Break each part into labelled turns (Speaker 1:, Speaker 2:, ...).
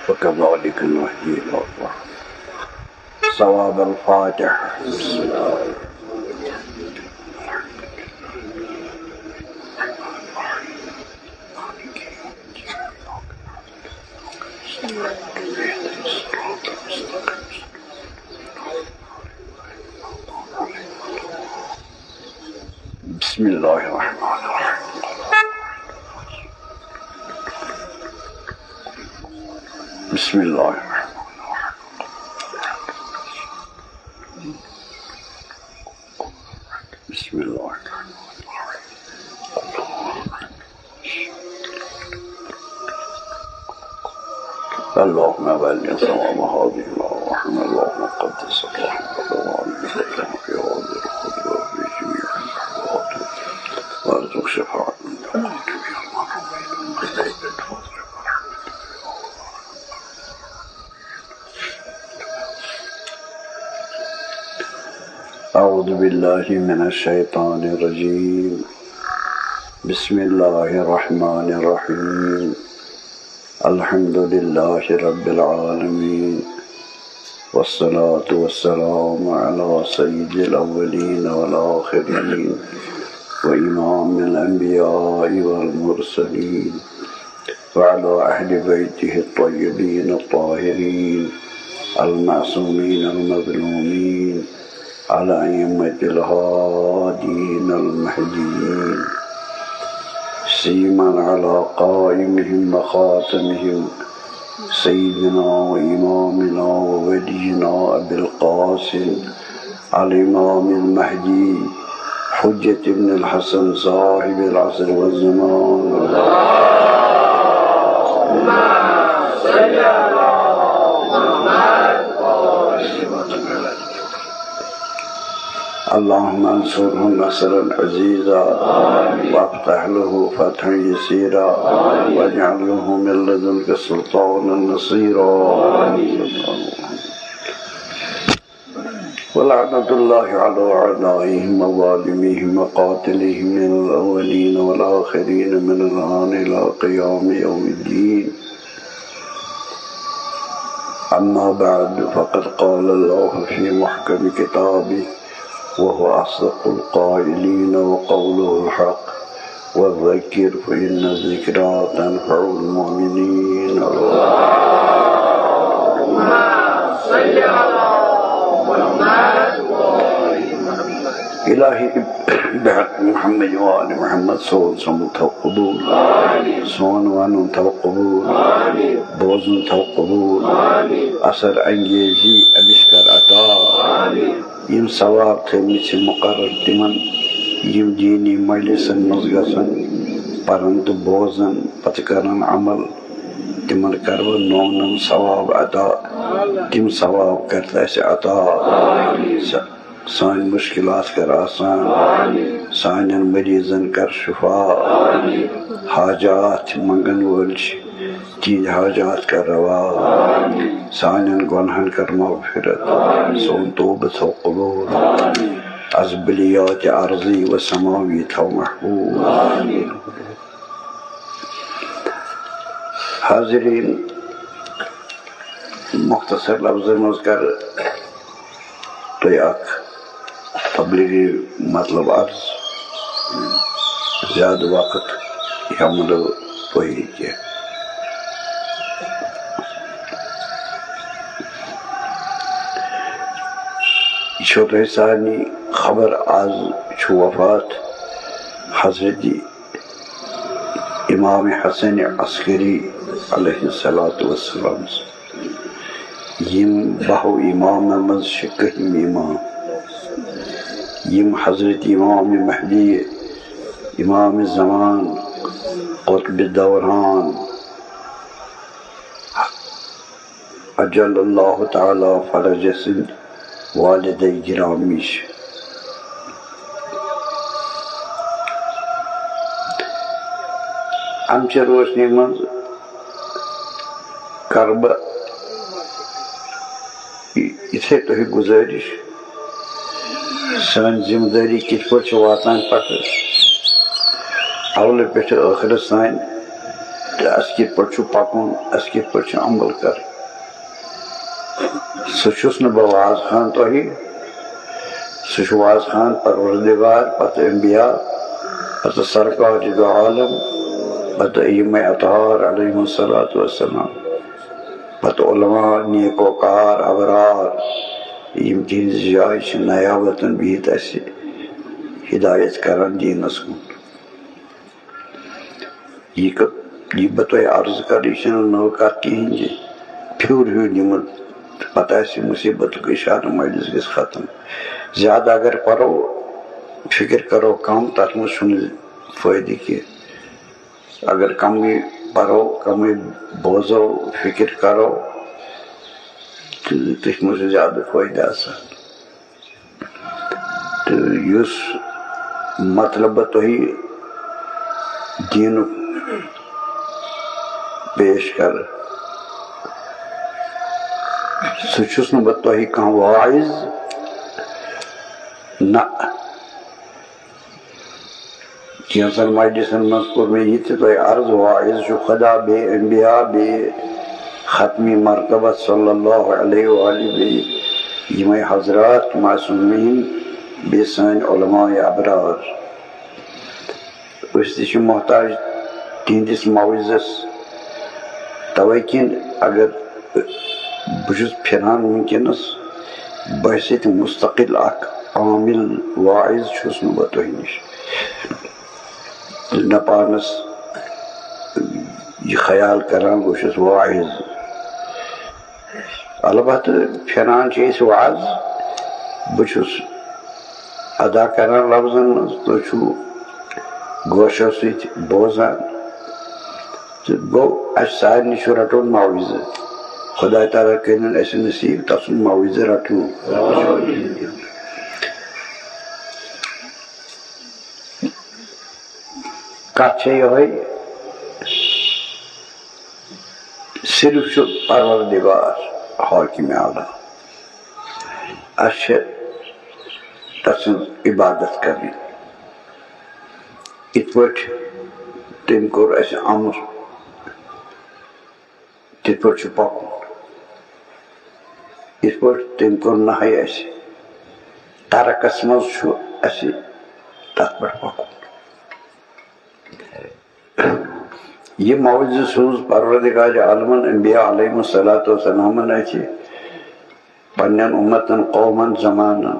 Speaker 1: وكذلك نهدي الأرواح. ثواب الفاتحة. بسم الله الرحمن الرحيم. بسم الله الرحمن الرحيم. بسم الله الرحمن الرحيم. اللهم بلغ ثواب هذه الأرواح، اللهم قدس الرحمة وعلمك في هذه الخطبة وفي جميع الأحوال، وارزق شفاعة من دعوات في المرحوم. أعوذ بالله من الشيطان الرجيم. بسم الله الرحمن الرحيم. الحمد لله رب العالمين، والصلاة والسلام على سيد الأولين والآخرين وإمام الأنبياء والمرسلين، وعلى أهل بيته الطيبين الطاهرين المعصومين المظلومين، على أئمة الهادين المهديين، سيما على قائمهم وخاتمهم سيدنا وإمامنا وولينا أبي القاسم الإمام المهدي حجة ابن الحسن صاحب العصر والزمان. اللهم صل على محمد. اللهم انصره نصرا عزيزا، وافتح له فتحا يسيرا، واجعل له من لدنك سلطانا نصيرا. ولعنة الله على أعدائهم وظالميهم وقاتليهم من الأولين والآخرين من الآن إلى قيام يوم الدين. أما بعد، فقد قال الله في محكم كتابه وهو أصدق القائلين وقوله الحق، والذكر فإن الذكرى تنفع المؤمنين. اللهم صل على محمد. إلهي بحق محمد وآل محمد صون توقبون، صون وانون توقبون، بوزن توقبون، أثر أنجيزي أبشكر عطا، يم ثواب تھمِتھ مقرر تمن یم دینی مجلسن مز گژھن پرن تو بوزن پتہ کرن عمل، تمن کر بہ نونن ثواب عطا، تم ثواب کرتا اسہ عطا، سان مشکلات کر آسان، سانن مریضن کر شفا، حاجات منگن وول تیج حاجات کر روا سانن گناہن کر مغفرت سون توبہ تھو قبول از بلیات عرضی و سماوی تھو محبوب حاضرین مختصر لفظ مز کر تو اخ تبلیغی مطلب عرض زیادہ وقت حمل وہی کیا چھوٹے سانی خبر آز چھو وفات حضرت امام حسن عسکری علیہ السلام یم بہو امام مز شکہم امام یم حضرت امام مہدی امام زمان قطب دوران اجل اللہ تعالی فرج سند والد گرامیش امچہ روشنی من کرب اتھے تو گزارش سان ذمہ داری کت پہ واتان پتہ اول پہ ٲخرس تان تو اس کت پہ پکن اس کت پہ عمل کر سہ بہ واز خان تہ سہ واز خان پروردگار پتہ انبیاء پتہ سرکار دو عالم پتہ ائمہ اطہار علیہم الصلاۃ والسلام پتہ علماء نیکوکار ابرار یم تہذ جائے نیابتن بہت اس ہدایت کران دینس کن یہ بہ تہ عرض کر یہ نو کت کہین جی پھیور ہیو نمت پتہ مصیبت اشارہ مجلس گژھِ ختم زیادہ اگر پرو فکر کرو کم تر مز فائدہ کی اگر کم پرو کم بوزو فکر کرو تھی مجھ زیادہ فائدہ آسان تو اس مطلب تھی دین پیش کر سہ بہ تہ کھانا واعظ نہ کینژن مجلسن مز کور مے یہ تہ عرض واعظ خدا بے انبیاء بے ختمی مرتبہ صلی اللہ علیہ وآلہ بے یم حضرات معصومین بے سان علماء ابرار اس تہ محتاج تہندس موعظس توے کن اگر بہت پھران ونکس بہ مستقل اخ عامل واعظ چھس بہ تہ نش نہ پانس یہ خیال کران بہت واعظ البتہ پھران واز بہت ادا کران لفظن مز تھی گوشو ست بوزان گو اس سارے رٹن موعظ خدا تعالیٰ کرن اس نصیب تسن موعظ رٹن کت یہ صرف پروردگار حاکم اعلیٰ اس تسن عبادت کرنی ات پہ تم کور اس امر تت پہ پکن ات پہ تم کور نہی اس ترکس مز اس تت پہ پکن یہ موعظ سوز پروردگار عالمن انبیاء علیہم الصلاۃ والسلام اتھ پنن امتن قومن زمانن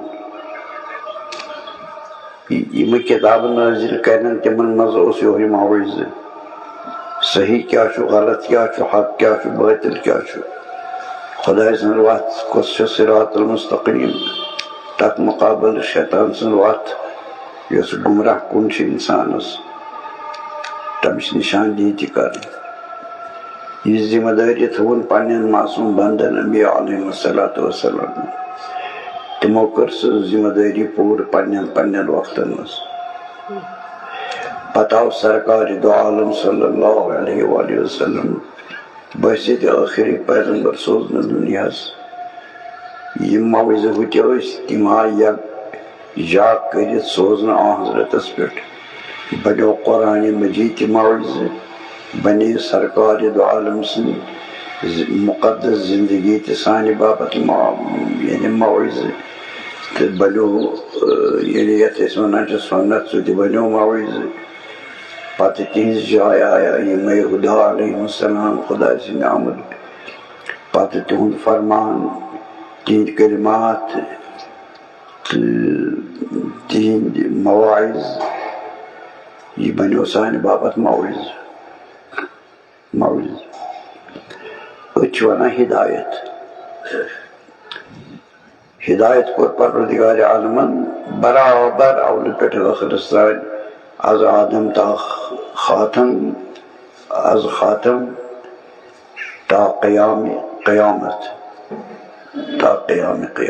Speaker 1: یم کتاب نازل کرن تمن مز یہ موعظ صحیح کیا غلط کیا حق کیا باطل کیا خدا سن وت کس صراط المستقیم تک مقابل شیطان سن وت یس گمراہ کن انسانس تمس نشاندہی کر یہ ذمہ داری تھون پنن معصوم بندن انبیاء علیہم الصلاۃ والسلام تمو کر سہ ذمہ داری پور پنن وقتن مز پتہ آو سرکار دو عالم صلی اللہ علیہ وآلہ وسلم بحثیت آخری پیغمبر سوزن دنیا یہ موعظہ ہوتے تم آئی جا کرت سوزن حضرتس پہ بنو قرآن مجید موعظہ بنے سرکار دو عالم سن مقدس زندگی سانہ باپت یعنی موعظہ تو بنو یعنی یت ونان سنت سہ بنو موعظہ پتہ تہذ جائے آیا یم خدا علیہ السلام خدا سند آمد پتہ تہند فرمان تہند کلمات تہند مواعظ یہ بنو سانہ باپت موعظ ونان ہدایت ہدایت کور پروردگار عالمن برابر اول پہ ٲخرس تام از آدم تا خاتم از خاتم تا قیامت تا قیامت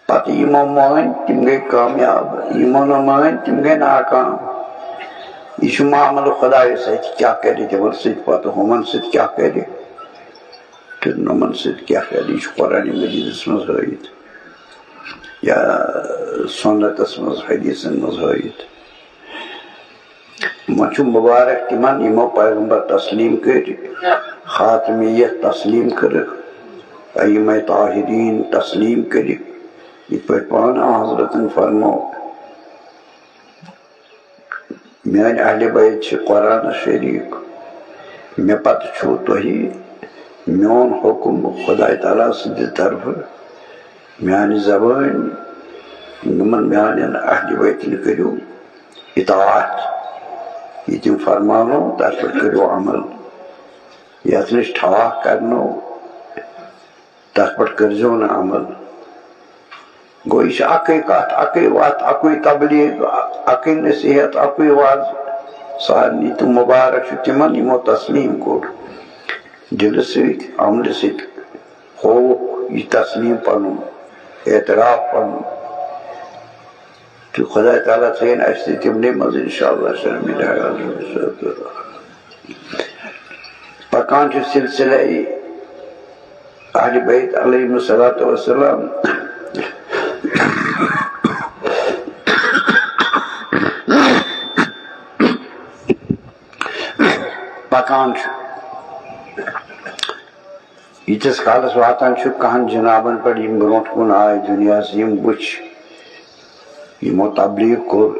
Speaker 1: پتہ یمو مان تم گئی کامیاب یمو نہ مان تم گئی ناکام یہ معاملہ خدا ست کیا کرے تمن ست پتہ ہمن ست کیا کرے تو نمن ست کیا کرے یہ قرآن مجیدس مز ہائت یا سنتس مز حدیثن مز ہائت من مبارک تمن یمو پیغمبر تسلیم کر خاتمیت تسلیم کر ائمہ طاہرین تسلیم کر یہ پہ پانا حضرتن فرمو میان اہل بیت قرآن شریف مے پتہ چھو تہی میون حکم خدا تعالیٰ سند طرف میان زبان نمن میان اہل بیتن کرو اطاعت یہ تم فرمانو تر پہ کرو عمل یت نش ٹھاک کرنو تر پہ کرزو نا عمل گو یہ اکی کت اکی وات اکی تبلیغ اکی نصیحت اکی واز سارنی تو مبارک تمن یمو تسلیم کور دل ست عمل ست ہو یہ تسلیم پن اعتراف پن تو خدا تعالیٰ تھین اس تمنے مز انشاءاللہ شرمل پکان سلسلہ اہل بیت علیہم الصلوۃ والسلام پکان یتس کالس واتان کہن جنابن پہ برونٹ کن آئے دنیا وچ یمو تبلیغ کور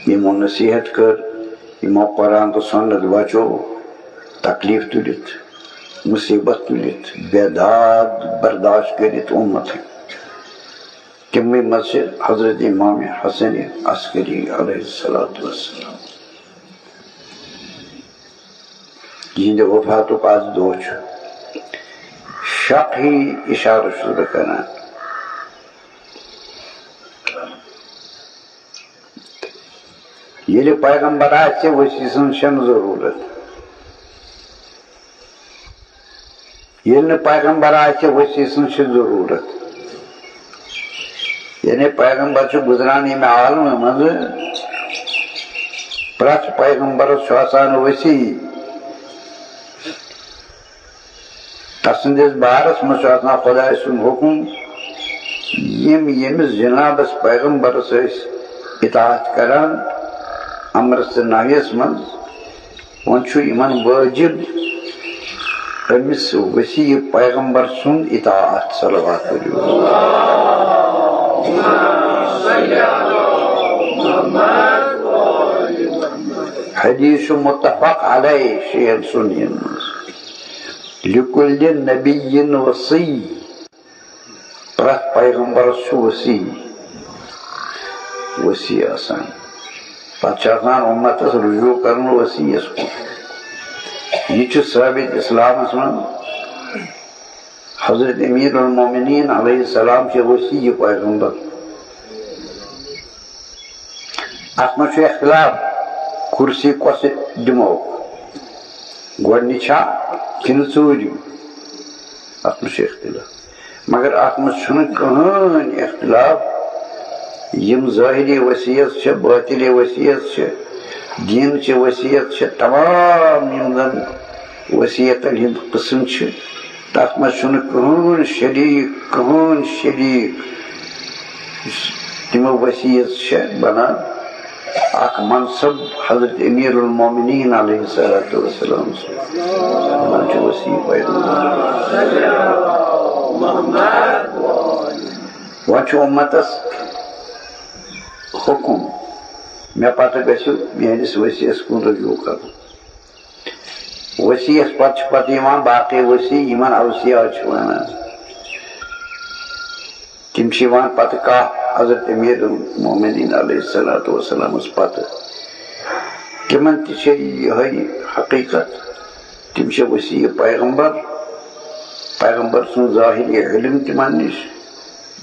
Speaker 1: یمو نصیحت کر یمو قرآن تو سنت بچو تکلیف تلت مصیبت تلت بیداد برداشت کرت امت تمے مز حضرت امام حسن عسکری علیہ السلام جہد وفات آج دہ شک ہی اشارہ شروع کران یل پیغمبر آسہ وصی سن چھن ضرورت یل پیغمبر آسہ وصی سن چھ ضرورت یعنی پیغمبر گزران یمہ عالم مز پرت پیغمبرس آسان وصی تسندس بارس مز خدا سن حکم یمس جنابس پیغمبرس اطاعت کران امرس نہیس مز ون واجب امس وصی پیغمبر سن اطاعت صلوات حدیث متفق علیہ شیخ سنین لکل نبی وصی پرت پیغمبر وصی وصی آسان پتہ امتس رجوع کرن وصیس کن یہ ثابت اسلامس من حضرت امیر المومنین علیہ السلام سے وصی پیغمبر ات من اختلاف کرسی کس دمو گوڑنچا کن ژوٗرِم ات من اختلاف مگر ات من کہین اختلاف یم ظاہری وصیت باطل وصیت دین چہ وصیت چھ تمام یم زن وصیتن ہند قسم چھ تک مز کہین شریک تمو وصیت چھ بنان اک منصب حضرت امیر المومنین علیہ الصلوۃ والسلام وصی وچ امتس حکم مے پتہ گژھو میٲنِس ؤسیَس کُن رجوع کرُن ؤسیَس پتہٕ یِوان باقٕے ؤسی یِمن اوسیا چھِ وَنان تِم چھِ یِوان پتہٕ کَتھ حضرت امیر المومنین علیہ الصلوۃ والسلامس پتہٕ تِمن تہِ چھِ یِہے حقیٖقت تِم چھِ ؤسی پیغمبر سُنٛد ظٲہری علم تِمن نِش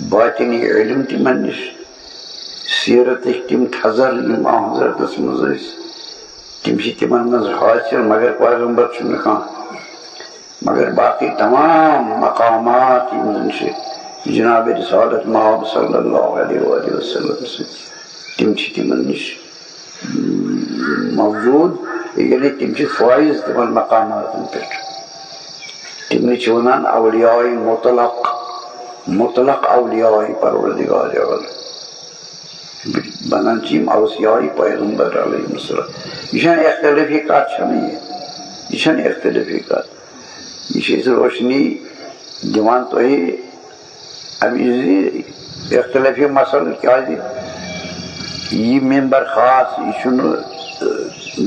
Speaker 1: باطنی علم تِمن نِش سیرتٕکۍ تِم تھزر یِم حضرتس منٛز ٲسۍ تِم چھِ تِمن منٛز حٲصِل مگر پیغمبر چھُنہٕ کانٛہہ مگر باقٕے تمام مقامات یِم زن چھِ جناب رسالت مآب صلی اللہ علیہ وآلہ وسلم سۭتۍ تِم چھِ تِمن نِش موجوٗد یعنی تِم چھِ فٲیض تِمن مقاماتن پٮ۪ٹھ تِمنٕے چھِ ونان اولیاء مطلق اولیاء پروردگار عالم بنان چھِ یِم اوصیاء پیغمبر علیہ السلام یہ چھنہٕ اختلافی کتھ چھنہٕ یہ چھنہٕ اختلافی کتھ یہ چھِ أسۍ روشنی دِوان تۄہہِ اَمہِ زِ اختلافی مسلہٕ کیازِ یہ ممبر خاص یہ چھُنہٕ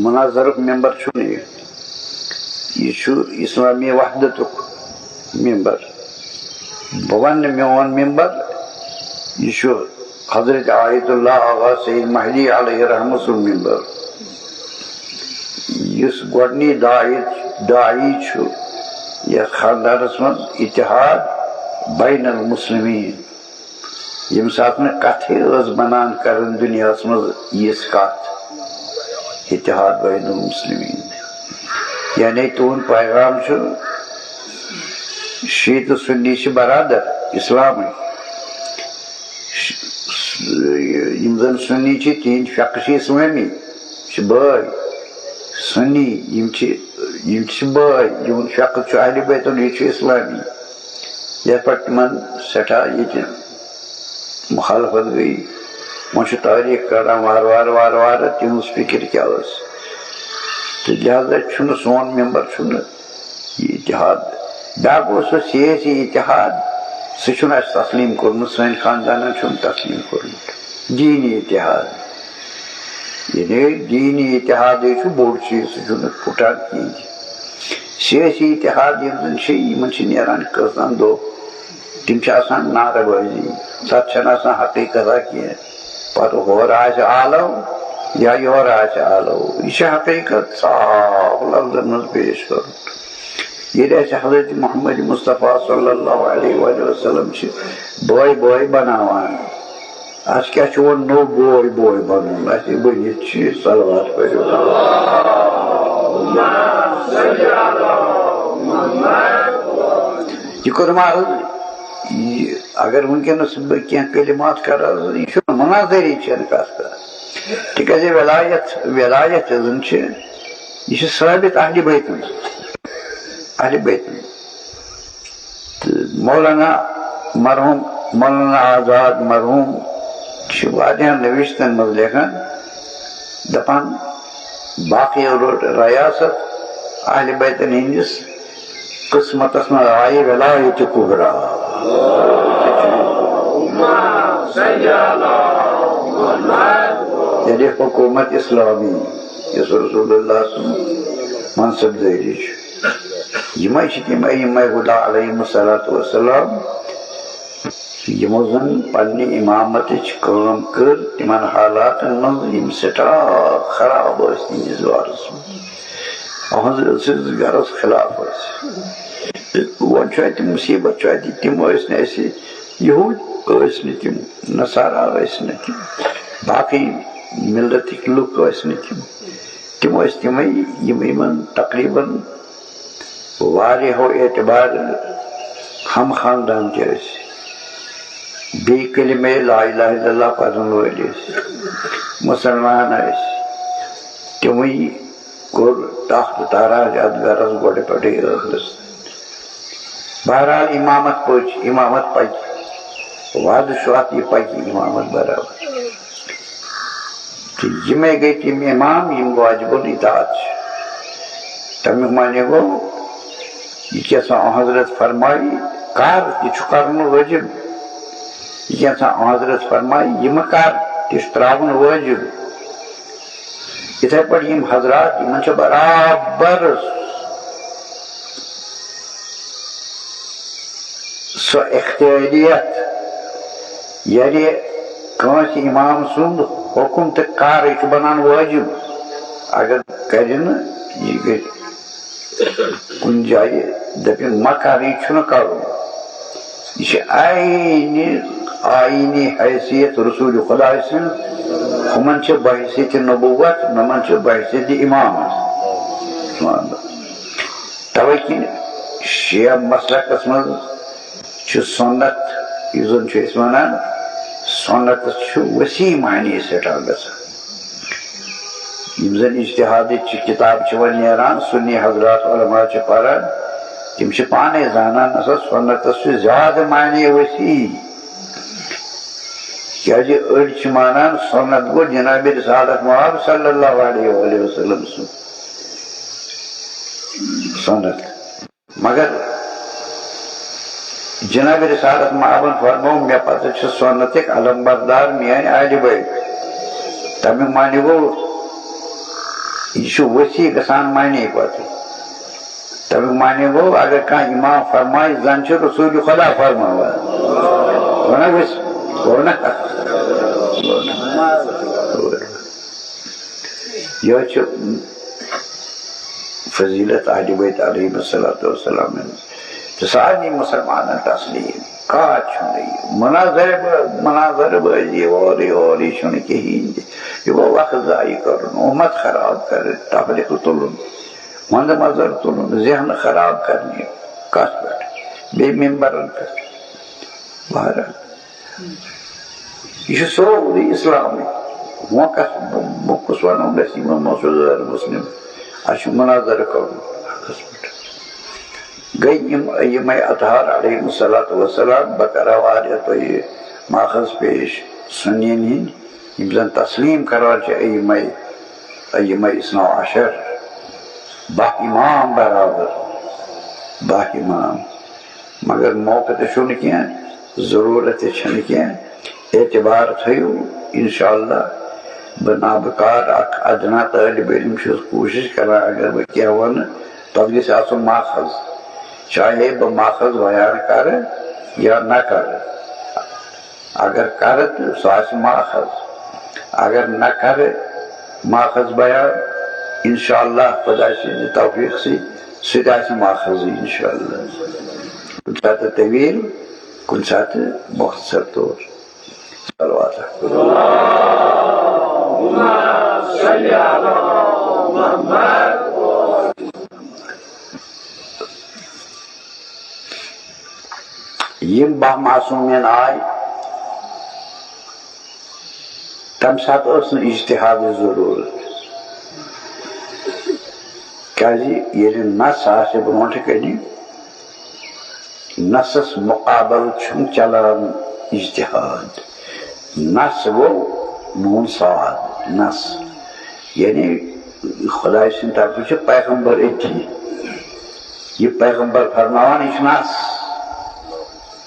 Speaker 1: مناظرُک ممبر چھُنہٕ یہ چھُ اسلامی وحدتُک ممبر بہٕ وننہٕ میون ممبر یہ چھُ حضرت آیت اللہ آغا سید مہدی علیہ رحمہ سُنٛد ممبر یُس گۄڈنی داعی چھُ یتھ خاندانس منٛز اتحاد بین المسلمین ییٚمہِ ساتہٕ نہٕ کتھٕے ٲس بنان کران دُنیاہس منٛز یِژھ کتھ اتحاد بین المسلمین یعنی تُہُنٛد پیغام چھُ شیعہ تہٕ سُنی چھِ برادر اسلامٕکۍ یم زن سنی چھِ تِہنٛدۍ فقہ چھِ اسلٲمی چھِ بٲے سنی یم چھِ بٲے یِہُنٛد فقہ چھُ اہلِ بیتُن یہِ چھُ اسلامی یتھ پٮ۪ٹھ تِمن سٮ۪ٹھاہ ییٚتہِ مخالفت گٔے وۄنۍ چھُ تٲریٖخ کڑان وارٕ تِہنٛز فکر کیاہ ٲس تہٕ لہذا چھُنہٕ سون ممبر چھُنہٕ یہِ اتحاد بیٛاکھ اوس سُہ سیٲسی اتحاد سُہ چھُنہٕ اَسہِ تسلیٖم کوٚرمُت سٲنۍ خاندانن چھُنہٕ تسلیٖم کوٚرمُت دیٖنی اتحاد یعنی دیٖنی اتحادٕے چھُ بوٚڑ چیٖز سُہ چھُنہٕ پھُٹان کِہیٖنۍ سیٲسی اتحاد یِم زن چھِ یِمن چھِ نیران کٔژتام دۄہ تِم چھِ آسان نعرٕ بٲزی تتھ چھنہٕ آسان حقیٖقتا کینٛہہ پتہٕ ہورٕ آسہِ آلو یا یورٕ آسہِ آلو یہِ چھِ حقیٖقت صاف لفظن منٛز پیش کرُن ییٚلہِ اَسہِ حضرت محمد مصطفیٰ صلی اللہ علیہ وآلہ وسلم چھِ بٲے بناوان اَسہِ کیٛاہ چھُ وۄنۍ نوٚو بوے بنُن اَسہِ بٔنِتھ چھِ صلوات پٔرِو یہِ کوٚرما حظ یہِ اگر وٕنکٮ۪نس بہٕ کینٛہہ کلمات کرٕ حظ یہِ چھُنہٕ مناظری چھنہٕ کتھ کران تِکیٛازِ ولایت یۄس زن چھِ یہِ چھِ ثٲبت اہلِ بیتن تہٕ مولانا آزاد مرحوٗم چھِ واریاہن نوِشتن منٛز لیکھان دپان باقٕیو رٔٹ ریاست اہلِ بیتن ہٕنٛدِس قٕسمتس منٛز آیہِ ولایتِ کُبرا یعنی حکوٗمت اسلامی یُس رسول اللہ سُنٛد منصب دٲری چھُ یِمے چھِ تِم ائمہ ہدیٰ علیہم الصلوۃ والسلام یِمو زن پننہِ امامتٕچ کٲم کٔر تِمن حالاتن منٛز یِم سٮ۪ٹھاہ خراب ٲسۍ تِہنٛدِس دورس منٛز أسۍ گرس خلاف ٲسۍ وۄنۍ چھُ اَتہِ مُصیبت چھُ اَتہِ تِم ٲسۍ نہٕ اَسہِ یہوٗدۍ ٲسۍ نہٕ تِم نصارا ٲسۍ نہٕ تِم باقٕے مِلتٕکۍ لُکھ ٲسۍ نہٕ تِم ٲسۍ تِمے یِمن تقریٖباً واریاہو اعتبار ہم خاندان تہِ ٲسۍ بیٚیہِ کلمے لا الہ الا اللہ پرن وٲلۍ ٲسۍ مُسلمان ٲسۍ تموی کور تخت تاراج ات گرس گوڑے پڑے ٲخرس بہرحال امامت پوچھ امامت پکہِ وعدٕ چھُ اتھ یہِ پکہِ امامت برابر تو یمے گئی تم امام یم واجب الاطاعت تمیک معنی گو یہ کیسا حضرت فرمائی کر یہ چھُ کرن واجب یہ کیسا حضرت فرمائی یم کر یہ چھُ تراون واجب اتھے پٲٹھۍ یم حضرات یمن چھُ برابر سو اختیاریت یعنی کٲنٛسہِ امام سُنٛد حکم تہٕ کار یہِ چھُ بنان واجب اگر کرِ نہٕ یہِ گژھِ کُنہِ جایہِ دپن مہ کر یہِ چھُنہٕ کرُن یہِ چھِ آیٖنی حیثیت رسول خدا سٕنٛز ہُمن چھِ بحثیت نبوت نمن چھِ بحثیت امامت توے کِنۍ شیعہ مسلکس منٛز چھُ سنت یُس زن چھِ أسۍ ونان سنتس چھُ وسیع معنی سٹھاہ گژھان یم زن اجتہادٕچ کتاب چھِ وۄنۍ نیران سنی حضرات علماء چھِ پران تم چھِ پانے زانان نسا سنتس چھُ زیادٕ معنی وسیع کیازِ أڑۍ چھِ مانان سنت گوٚو جناب رسالت مآب صلی اللہ علیہ وآلہ وسلم سُنٛد سنت مگر جناب رسالت مآبن فرمو مے پتہ چھُ سنتٕکۍ علم بردار میٲنۍ اہلِ بیت تمیُک معنی گوٚو یہ چھُ وسیع گژھان معنی پتہٕ تمیُک معنی گوٚو اگر کانٛہہ امام فرمایہِ زن چھُ رسول خدا فرماوان گوٚو نا یہ چھُ فضیلت اہلِ بیت علیہم الصلوۃ والسلام تو سارنٕے مسلمانن تسلیم کانٛہہ چھُنہٕ یہِ مناظر بٲزی اورٕ یورٕ یہِ چھُنہٕ کِہیٖنۍ تہِ یہِ گوٚو وقت ضایع کرُن اُمت خراب کرٕنۍ تفریٖق تُلُن منٛدٕ منظر تُلُن ذہن خراب کرنہِ کتھ پٮ۪ٹھ بیٚیہِ ممبرن پٮ۪ٹھ بہرحال یہ چھُ سورُے اسلامٕے وۄنۍ کتھ کُس ونو گژھِ یِمن مسعود مسلم اَسہِ چھُ مناظر کرُن حقس پٮ۪ٹھ گئی یم ائمہ اطہار علیہم الصلوۃ والسلام بہٕ کرٕ واریاہ تۄہہِ ماخذ پیش سنین ہٕنٛدۍ یم زن تسلیم کران چھِ ائمہ اثنا عشر 12 امام برابر 12 امام مگر موقع تہِ چھُنہٕ کینٛہہ ضروٗرت تہِ چھنہٕ کینٛہہ اعتبار تھٲیِو انشاءاللہ بہٕ نابکار اکھ ادنا طٲلب علم چھُس کوٗشش کران اگر بہٕ کینٛہہ ونہٕ تتھ گژھِ آسُن ماخذ چاہے بہٕ ماخذ بیان کرٕ یا نہ کرٕ اگر کرٕ تہٕ سُہ آسہِ ماخذ اگر نہ کرٕ ماخذ بیان انشاءاللہ خدا سٕنٛدِ توفیٖق سۭتۍ سُہ تہِ آسہِ ماخذٕے انشاءاللہ کُنہِ ساتہٕ طویٖل کُنہِ ساتہٕ مختصر طور صلوات یم 12 معصومین آئی تمہِ ساتہٕ ٲس نہٕ اجتہادٕچ ضروٗرت کیازِ ییٚلہِ نس آسہِ برونٛٹھ کنہِ نسس مُقابل چھُنہٕ چلان اجتہاد نس گوٚو نوٗن صاد نس یعنی خۄداے سٕنٛدِ طرفہٕ چھُ پیغمبر أتھی یہِ پیغمبر فرماوان یہِ چھُ نس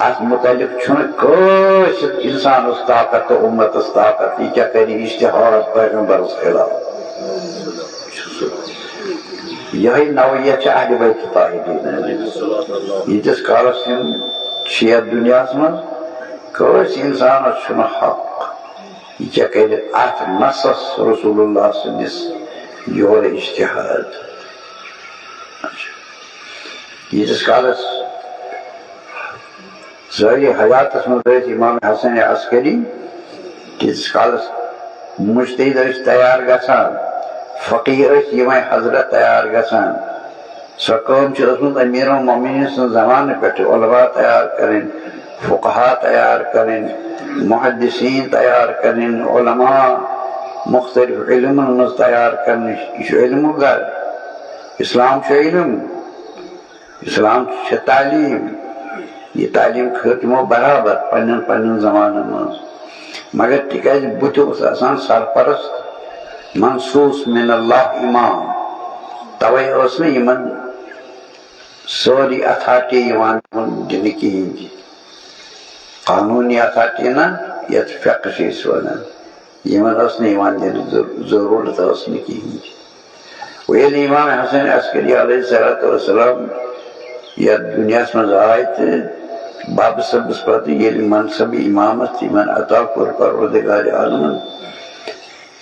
Speaker 1: اتھ متعلق چھُنہٕ کٲنٛسہِ انسانس طاقت تہٕ اُمتس طاقت یہِ کیٛاہ کرِ اجتہاد پیغمبرس خلاف یہے نوعیت چھِ اہلِ بیت طاہرین ییٖتِس کالس یِم چھِ یتھ دُنیاہس منٛز کٲنٛسہِ انسانس چھُنہٕ حق یہِ کیٛاہ کرِ اتھ نصس رسول اللہ سٕنٛدِس یورٕ اجتہاد ییٖتِس کالس ظٲہری حیاتس منٛز ٲسۍ امام حسن عسکری تیٖتِس کالس مجتہد ٲسۍ تیار گژھان فقیح ٲسۍ یِمے حضرت تیار گژھان سۄ کٲم چھِ ٲسمٕژ امیر المومنیٖن سٕنٛز زمانہٕ پٮ۪ٹھٕ علما تیار کرٕنۍ فقہا تیار کرٕنۍ محدثیٖن تیار کرٕنۍ علما مختلف علم مز تیار کرنے یہ علم گھر اسلام علم اسلام تعلیم یہ تعلیم تمو برابر پن زمانہ مز مگر تکیاز بت آسان سرپرست منصوص من اللہ امام توے اس نے یمن سوری اتھارٹی دن کہین قانونی اتھارٹی نا یت فقہ چھ ونان یمن اس نے دن ضرورت اس نے کہین ویل امام حسن عسکری علیہ السلام یا دنیا من آئے تو باب سبس پتہ یل منصب امامت من عطا کور پروردگار عالم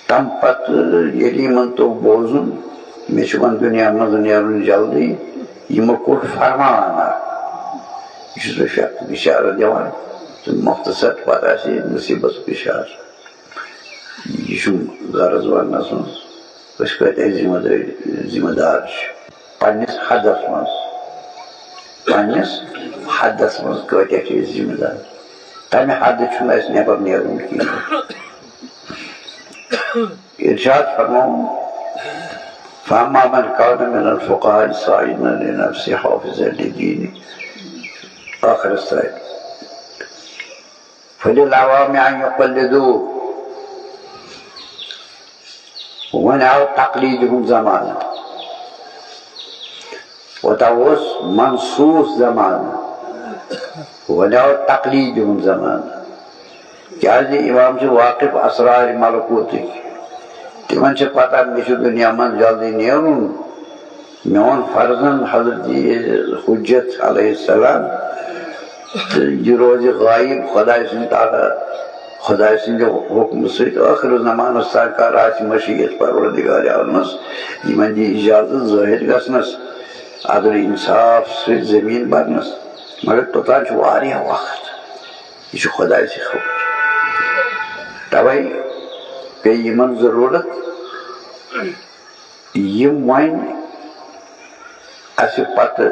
Speaker 1: تم پتہ یل من تو بوزن مے چھ دنیا من نیرن جلدی یمو کوٹ فرمانا یہ فقہ بشارہ دیوان مختصر پتہ سے مصیبت بشار یہ غرض ونس مز ذمہ دار پنس حدس مز کتیا ذمہ دار تمہ حد اس نبر نیرن کی ارشاد فرماؤں فاما من كان من الفقهاء الصائمين لنفسه حافظا لدينه آخر السائل فللعوام أن يقلدوه ومنعوا تقليدهم زمانا وتوس منصوص زمانا ومنعوا تقليدهم زمانا كأن امام سے واقف اسرار ملکوتی تمن سے پتہ مے دنیا من جلدی نیرن میون فرزن حضرت حجت علیہ السلام یہ روز غائب خدا سند حکم ست آخر زمان سرکار آس مشیت پروردگار عالمس یمن دی اجازت ظاہر گھنس عدل انصاف ست زمین برنس مگر توتان واریاہ وقت یہ خدا سے خبر توے پہ یمن ضرورت یم وین اس پتہ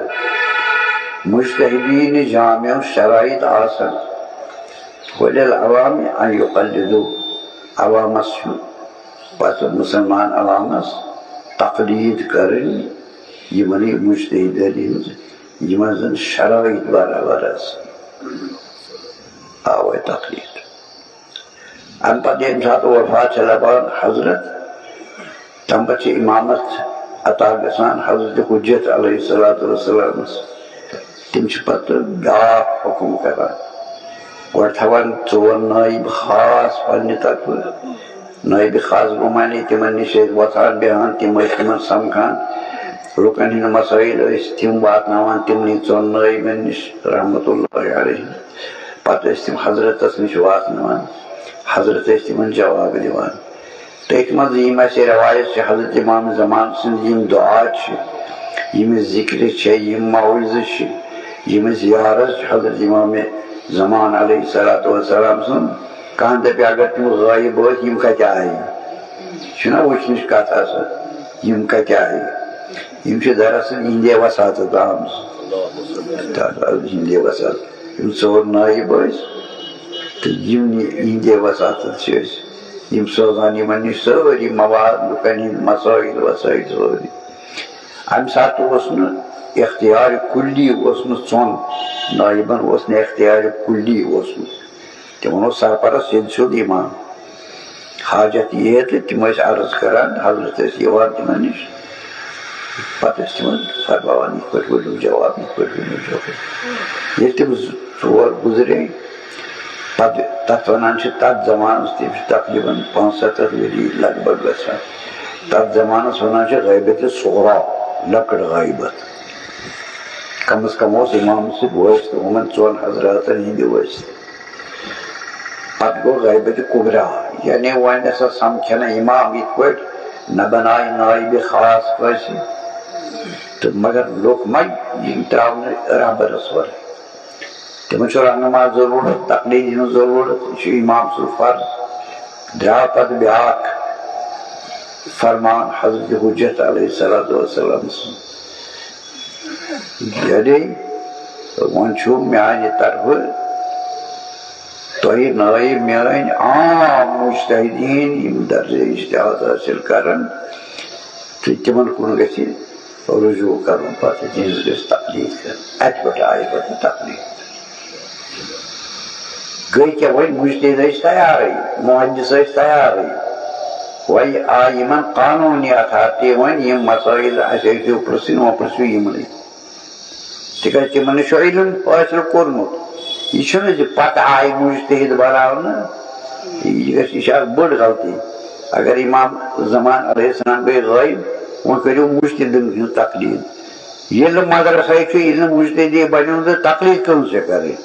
Speaker 1: مجتہدین جامع شرائط آسن وللعوام ان یقلدو عوامس پتہ مسلمان عوامس تقلید کرن یمنی مجتہدین یمن زن شرائط برابر اس آوے تقلید ان پتہ یم سات وفات لبان حضرت تم پتہ امامت عطا گسان حضرت حجت علیہ السلام تم پتہ بیاکھ حکم کران گوڑ تھوان ژور نائب خاص پنہ طرف نائب خاص گو معنی تمن نش وتھان بیہان تم تمن سمکھان لکن ہند مسائل تم واتناوان تمنی ژون نائبن نش رحمۃ اللہ علیہ پتہ تم حضرتس نش واتناوان حضرت تمن جواب دیوان تیت مز یم اس روایت حضرت امام زمان سند یم دعا یم ذکر یم موعظہ یم زیارت حضرت امام زمان علیہ السلام سن کہاں دپہ اگر تم غائب ٲسۍ یم کتہ آئی چھنا وچھنٕچ کتھ آسان یم کتہ آئی یم چھ دراصل ہندے وساطت آمژ ہندے وساطت یم ژور نائب ٲسۍ تو یم ہندے وساطت چھ یم سوزان یمن نش ساری مواد لکن ہند مسائل وسائل سوری ام سات اختیار کلی ژون نائبن اختیار کلی تمن سرپرست سیود امام حاجت یہ تو تم عرض کران حضرت یوان تمن نش پتہ تمن فرماوان یہ پہ ورنو جواب یہ پہ ورنو جواب یہ تم ژور گزرے پتہ تک ونان تک زمانس تم تقریباً 75 ؤری لگ بھگ گژھان تک زمانس ونان غیبت صغرا لکڑ غیبت کم از کم اس امام سے وٲسۍ تہٕ یِمن ژۄن حضراتن ہندِ ؤسۍ پتہٕ گوٚو غیبت کبرا یعنی وۄنۍ ہسا سمکھے نہٕ امام یِتھ پٲٹھۍ نہ بنایہِ نایبِ خاص کٲنٛسہِ تہٕ مگر لوٚگ وۄنۍ یِم ترٛاونہٕ رہبرس ورٲے تمن چھُ رہنما ضرورت تقلید ہٕنٛز ضرورت یہ چھُ امام سُنٛد فرض درٛاو پتہٕ بیٛاکھ فرمان حضرت حجت علیہ السلام سُنٛد یعنی وۄنۍ چھُ میانہِ طرفہٕ تۄہہِ نٲیِب میٛٲنۍ عام مُجتہدیٖن یِم درجہِ اجتہاد حٲصِل کرن تہٕ تِمن کُن گژھِ رجوع کرُن پتہٕ تِہنٛز گژھِ تقلیٖد کرٕنۍ اَتہِ پٮ۪ٹھ آیہِ پتہٕ تقلیٖد گٔے کیٛاہ وۄنۍ مُجتہد ٲسۍ تیارٕے محدث ٲسۍ تیارٕے وۄنۍ آیہِ یِمن قانوٗنی اتھارٹی وۄنۍ یِم مسٲیِل اَسہِ ٲسِو پرٕژھٕنۍ وۄنۍ پرٕژھِو یِمنٕے تِکیٛازِ تِمن چھُ علم حٲصِل کوٚرمُت یہ چھُنہٕ زِ پتہٕ آیہِ مُجتہد بناونہٕ یہِ چھِ اکھ بٔڑ غلطی اگر امام زمان علیہ السلام گٔے غٲیب وۄنۍ کٔرِو مُجتہدن ہٕنٛز تقلیٖد ییٚلہِ مدرسے چھُ ییٚلہِ نہٕ مُجتہدی بنیو تہٕ تقلیٖد کٕہٕنٛز چھےٚ کَرٕنۍ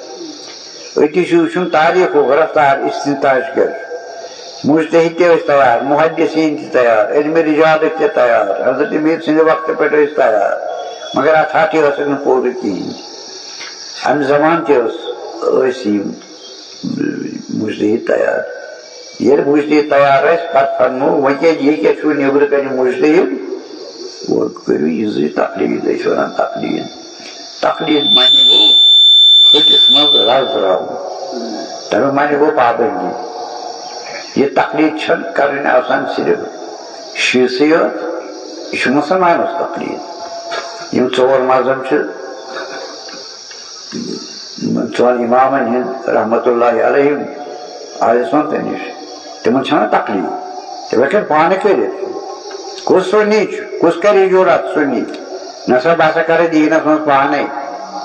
Speaker 1: أتی چھُ وٕچھُن تاریٖخُک رفتار استنتاج کیٛاہ چھُ مُجتہد تہِ ٲسۍ تیار محدثیٖن تہِ تیار علمِ رِجالٕکۍ تہِ تیار حضرت میٖر سٕنٛدِ وقتہٕ پٮ۪ٹھ ٲسۍ تیار مگر اتھارٹی ٲسٕکھ نہٕ پوٗرٕ کِہیٖنۍ امہِ زمانہٕ تہِ ٲسۍ یِم مُجتہد تیار ییٚلہِ مُجتہد تیار ٲسۍ پتہٕ فرمو وۄنۍ کیٛازِ یہِ کیٛاہ چھُو نیٚبرٕ کنہِ مُجتہد وۄنۍ کٔرِو یِہٕنٛزٕے تقلیٖد ٲسۍ ونان تقلیٖد تقلیٖد معنی گوٚو ۂٹِس منٛز رز راوُن تمیُک معنی گوٚو پابندی یہ تقلیٖد چھنہٕ کرٕنۍ آسان صرف شیٖسٕے یوت یہِ چھُ مُسلمانس تقلیٖد یِم ژور مذہب چھِ ژۄن اِمامن ہِنٛدۍ رحمتُ اللہ علیہم آیہِ سونتہٕ نِش تِمن چھنہ تقلیٖد تِم ہٮ۪کن پانہٕ کٔرِتھ کُس سُنی چھُ کُس کرِ جُرات سُنی نسا بہٕ ہسا کرٕ دیٖنس منٛز پانے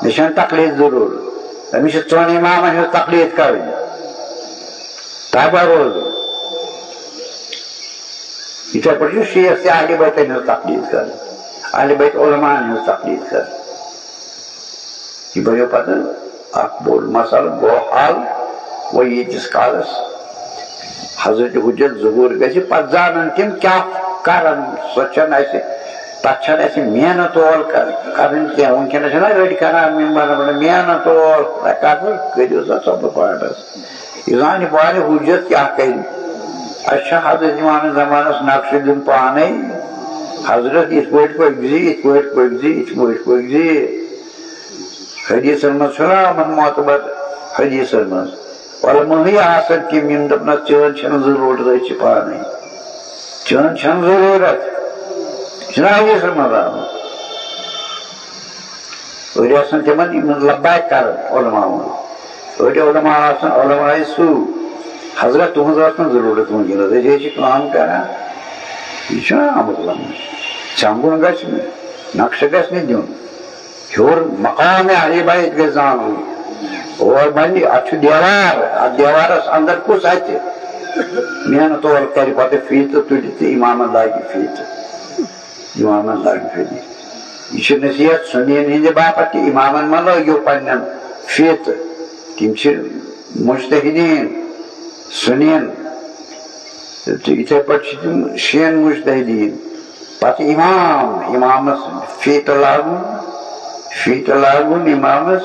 Speaker 1: مےٚ چھنہٕ تقلیٖد ضروٗرت أمِس چھِ ژۄن اِمامن ہٕنٛز تقلیٖد کرٕنۍ تابع روزُن یِتھے پٲٹھۍ چھُ شیخ تہِ اہلِ بیتن ہٕنٛز تقلیٖد کرٕنۍ اہلِ بیت علماہن ہٕنٛز تقلیٖد کرٕنۍ یہِ بنیو پتہٕ اکھ بوٚڑ مسلہٕ گوٚو حل وۄنۍ ییٖتِس کالس حضرت حجت ظہوٗر گژھِ پتہٕ زانن تِم کیٛاہ کرن سۄ چھنہٕ اَسہِ تتھ چھنہٕ اَسہِ محنت وول کرٕنۍ کینٛہہ وُنکٮ۪نس چھِنہ أڑۍ کران محنت وول کٔرِو سا ژۄپہٕ پاٹس یہِ زانہِ پانہٕ حجت کیٛاہ کرِ اَسہِ چھُ حضرت اِمامِ زمانس نقشہٕ دیُن پانے حضرت یِتھ پٲٹھۍ پٔکزِ یِتھ پٲٹھۍ پٔکزِ یِتھ پٲٹھۍ پٔکزِ حدیثن منٛز چھُنہ آمُت معتبر حدیثن منٛز علمہٕے آسن تِم یِم دپنس چٲنۍ چھنہٕ ضروٗرت أسۍ چھِ پانے چٲنۍ چھنہٕ ضروٗرت یہِ چھُنہ حدیثن منٛز آمُت أڑۍ آسن تِمن یِم لبیک کران علماون أڑۍ علما آسن علماے سوٗ حضرت تُہنٛز ٲس نہٕ ضروٗرت وٕنکیٚنس أسۍ حظ چھِ کٲم کران یہِ چھُنہ آمُت لبنہٕ ژھنٛگُن گژھِ نہٕ نقشہٕ گژھِ نہٕ دیُن ہیوٚر مقامِ اہلِ بیت گژھِ زانُن اور بنہِ اتھ چھُ دیوار اتھ دیوارس انٛدر کُس اَژِ محنت وول کرِ پتہٕ فیٖتہٕ تُلہِ تہٕ اِمامن لاگہِ فیٖتہٕ اِمامن لاگہِ فیٖتہٕ یہِ چھِ نصیحت سُنین ہِنٛدِ باپتھ تہِ اِمامن مہ لٲگِو پننٮ۪ن فیٖتہٕ تِم چھِ مُجتہدیٖن سُنین تہٕ یِتھے پٲٹھۍ چھِ تِم شین مُجتہدیٖن پتہٕ اِمامس فیٖتہٕ لاگُن اِمامس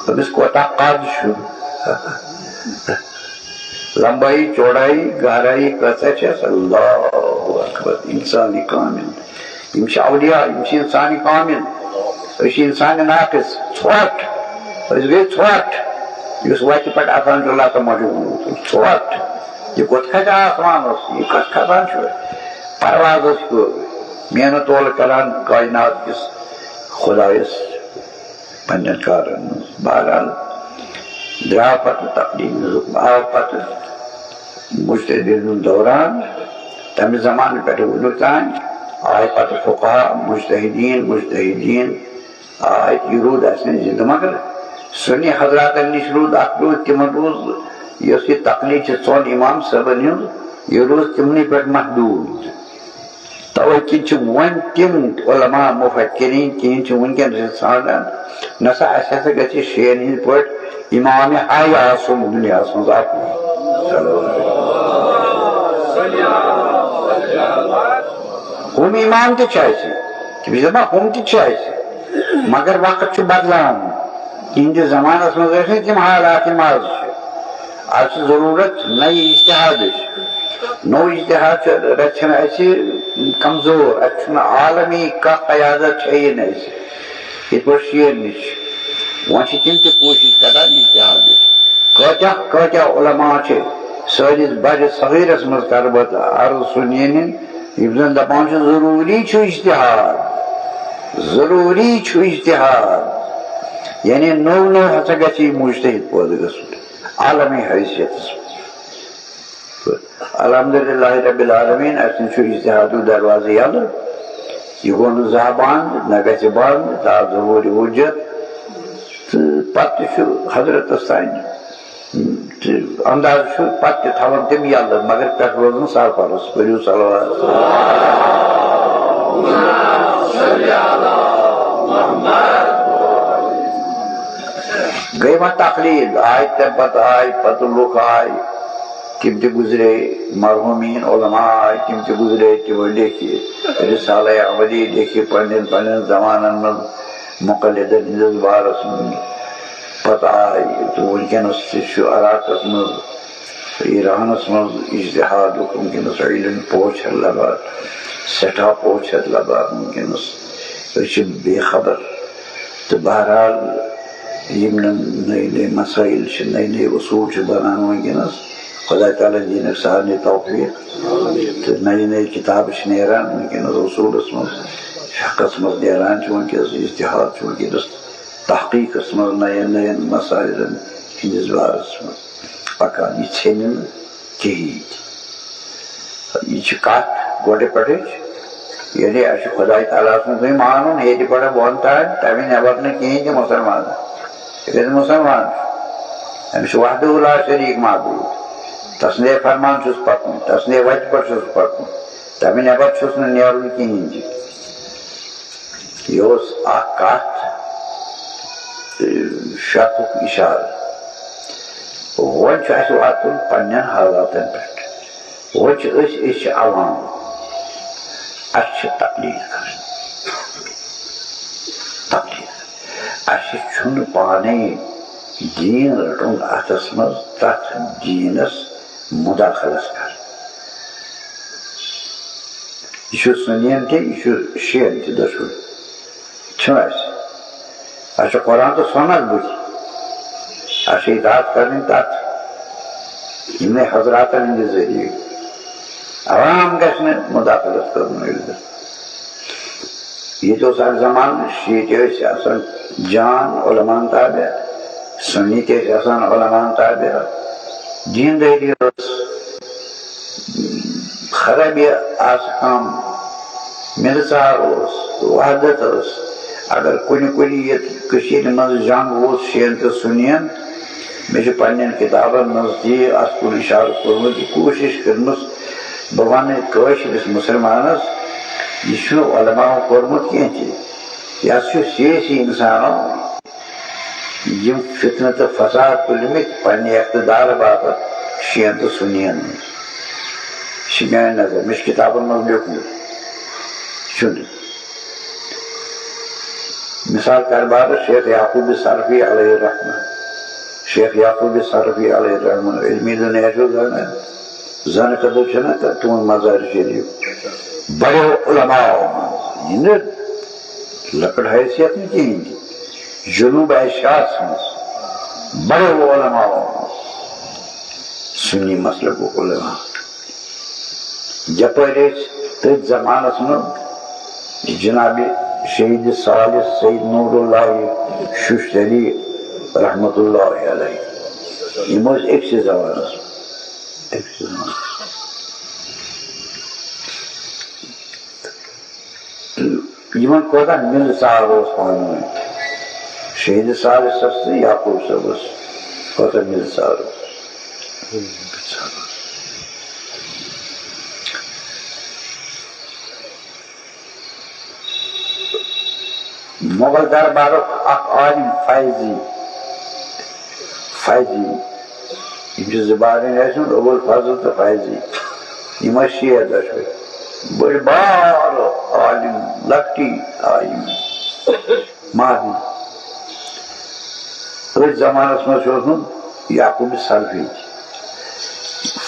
Speaker 1: أمِس کوتاہ قد چھُ لمبایی چوڑایی گہرایی کۭژاہ چھس اللہ اکبر انسانِ کامل یِم چھِ اولیاء یِم چھِ انسانِ کامل أسۍ چھِ انسانِ ناقص ژھۄٹھ أسۍ گٔے ژھۄٹھ یُس وتہِ پٮ۪ٹھ اژان چھُ لتہٕ مۄٹہِ ژھۄٹھ یہِ کوٚت کھسہِ آسمانس یہِ کتھ کھسان چھُ پروازس چھُ محنت وول کران کائنات کِس خۄدایس پننٮ۪ن کارن منٛز بہرحال درٛاو پتہٕ تقلیٖد آو پتہٕ مُجتہدیٖن ہُنٛد دوران تمہِ زمانہٕ پٮ۪ٹھٕ وُنیُک تانۍ آے پتہٕ فقہا مُجتہدیٖن آے یہِ روٗد اَسہِ نِش زِندٕ مگر سُنی حضراتن نِش روٗد اکھ روٗد تِمن روٗز یۄس یہِ تقلیٖد چھِ ژۄن اِمام صٲبن ہُنٛد یہِ روٗز تِمنٕے پٮ۪ٹھ محدوٗد توے کِنۍ چھِ وۄنۍ تِم علما مُفکِریٖن کِہیٖنۍ چھِ وٕنکٮ۪نس ژھانڈان نسا اَسہِ ہسا گژھِ شین ہِنٛدۍ پٲٹھۍ اِمامِ حی آسُن دُنیاہس منٛز اکُے ہُم اِمام تہِ چھِ اَسہِ تِم چھِ دپان ہُم تہِ چھِ اَسہِ مگر وقت چھُ بدلان تِہنٛدِس زمانس منٛز ٲسۍ نہٕ تِم حالات یِم آز چھِ آز چھِ ضروٗرت نَیہِ اجتِہادٕچ نوٚو اجتِہاد چھُ رچھان اَسہِ کمزور اَسہِ چھُنہٕ عالمی کانٛہہ قیادت چھیی نہٕ اَسہِ یِتھ پٲٹھۍ شین نِش چھِ وۄنۍ چھِ تِم تہِ کوٗشش کران اجتِہادٕچ کتیا علماء چھے سٲنِس بڑِ صغیرس منٛز کرٕ بہٕ عرض سُنیٖنٕنۍ یِم زن دپان چھِ ضروٗری چھُ اجتہاد ضروٗری چھُ اجتہاد یعنی نوٚو نوٚو ہسا گژھِ یہِ مُجتہد پٲدٕ گژھُن عالمی حیثیتس الحمدللہ رب العالمین اسہِ چھُ اجتہادُک دروازٕ یلہٕ یہ گوٚو نہٕ زانٛہہ بنٛد نہ گژھِ بنٛد تا ضروٗری حجت تہٕ پتہٕ چھُ حضرتس تانۍ تہٕ انداز چھُ پتہٕ تہِ تھاوان تِم یلہٕ مگر پٮ۪ٹھ روزان سرفرس پٔرِو صلوات گٔے وۄنۍ تقلیٖد آے تمہِ پتہٕ آے پتہٕ لُکھ آے تِم تہِ گُزرے مرحوٗمیٖن علما آے تِم تہِ گُزرے تِمو لیکھِ رسالے احمدی لیکھِ پنٕنٮ۪ن پنٕنٮ۪ن زمانن منٛز مُقلِدن ہٕنٛدِس بارس منٛز پتہٕ آے تہٕ وُنکٮ۪نس تہِ چھُ عراقس منٛز ایرانس منٛز اجتہادُک وُنکٮ۪نس علم پوچھر لگان سٮ۪ٹھاہ پوچھر لگان وُنکٮ۪نس أسۍ چھِ بے خبر تہٕ بہرحال یِم نٔے نٔے مسٲیل چھِ نٔے نٔے اصوٗل چھِ بنان وُنکٮ۪نس خدا تعالیٰ دِیٖنکھ سارنٕے توفیٖق تہٕ نٔے نٔے کِتابہٕ چھِ نیران وُنکٮ۪نس اصوٗلس منٛز فقس منٛز نیران چھِ وُنکٮ۪نس اجتہاد چھُ وُنکٮ۪نس تحقیٖقس منٛز نین نین مسٲیلن ہٕنٛدِس بارس منٛز پکان یہِ ژھیٚنہِ نہٕ کِہیٖنۍ یہِ چھِ کتھ گۄڈٕ پٮ۪ٹھٕچ یعنی اسہِ چھُ خۄداے تعالیٰ سُنٛدُے مانُن ییٚتہِ پٮ۪ٹھ بۄن تام تمہِ نٮ۪بر نہٕ کِہیٖنۍ تہِ مُسلمان یہِ گژھِ مُسلمان أمِس چھُ وحدہُ لا شریٖک معبوٗد تسندے فرمان چھُس پکُن تسندے وتہِ پٮ۪ٹھ چھُس پکُن تمہِ نٮ۪بر چھُس نہٕ نیرُن کِہیٖنۍ تہِ یہِ اوس اکھ کتھ شکُک اِشارٕ وۄنۍ چھُ اسہِ واتُن پننٮ۪ن حالاتن پٮ۪ٹھ وۄنۍ چھِ أسۍ چھِ عوام اسہِ چھِ تقلیٖد کرٕنۍ اسہِ چھُنہٕ پانے دیٖن رٹُن اتھس منٛز تتھ دیٖنس مُداخلت کرٕنۍ یہِ چھُ سُنین تہِ یہِ چھُ شِین تہِ دۄشوٕے چھُنہ اسہِ چھُ قرآن تہٕ سُنت بُتھِ اسہِ چھِ اطاعت کرٕنۍ تتھ یِمنٕے حضراتن ہٕنٛدِ ذٔریعہٕ عوام گژھِ نہٕ مُداخلت کرُن ییٚتہِ اوس اکھ زمانہٕ شیٖتہِ ٲسۍ آسان جان علماہن تابع سُنی تہِ ٲسۍ آسان علماہن تابع دیٖندٲری ٲس خرٲبی آسہٕ کم مِلژار اوس وحدت ٲس اگر کُنہِ کُنہِ یتھ کٔشیٖرِ منٛز جنگ اوس شِین تہٕ سُنین مےٚ چھُ پننٮ۪ن کِتابن منٛز تہِ اتھ کُن اِشارٕ کوٚرمُت یہِ کوٗشش کٔرمٕژ بہٕ ونہٕ کٲشرِس مُسلمانس یہِ چھُنہٕ علماہو کوٚرمُت کینٛہہ تہِ یہِ ہسا چھُ سیٲسی اِنسانو یِم فتنہٕ تہٕ فساد تُلمٕتۍ پننہِ اقتدارٕ باپتھ شِین تہٕ سُنین منٛز یہِ چھِ میانہِ نظر مےٚ چھُ کِتابن منٛز لیوٗکھمُت چھُنہٕ مثال کرٕ بہٕ شیخ یعقوٗب سرفی علیہ الرحمٰن شیخ یعقوٗب سرفی علیہ الرحمٰن علمی دُنیا چھُ زانان زنہٕ قدر چھُنہ تُہُنٛد مزار شریٖف بڑیو علماءو منٛز یہِ نہٕ لۄکٕٹ حیثیت نہٕ کِہیٖنۍ تہِ جنوٗب ایشیاہس منٛز بڑیو علماءو منٛز سُنی مسلکُک علما یپٲرۍ ٲسۍ تٔتھۍ زمانس منٛز جنابِ شہید ثالث سید نور اللہ شُشتری رحمتہ اللہ علیہ یِم ٲسۍ أکسٕے زمانس منٛز یِمن کوتاہ مِلژار اوس پانہٕ ؤنۍ شہید ثالثس تہٕ یعقوٗب صٲبس کوتاہ مِلژار اوس مغل دربارُک اکھ عالم فیضی یِم چھِ زٕ بارٕنۍ ٲسۍ ابوٗ الفضل تہٕ فیضی یِم ٲسۍ شیعہ دۄشوٕے بٔڑۍ بارٕ عالم لۄکٹی آیہِ یِم مارنہٕ أتھۍ زمانس منٛز چھُ اوسمُت یعقوٗب سرفی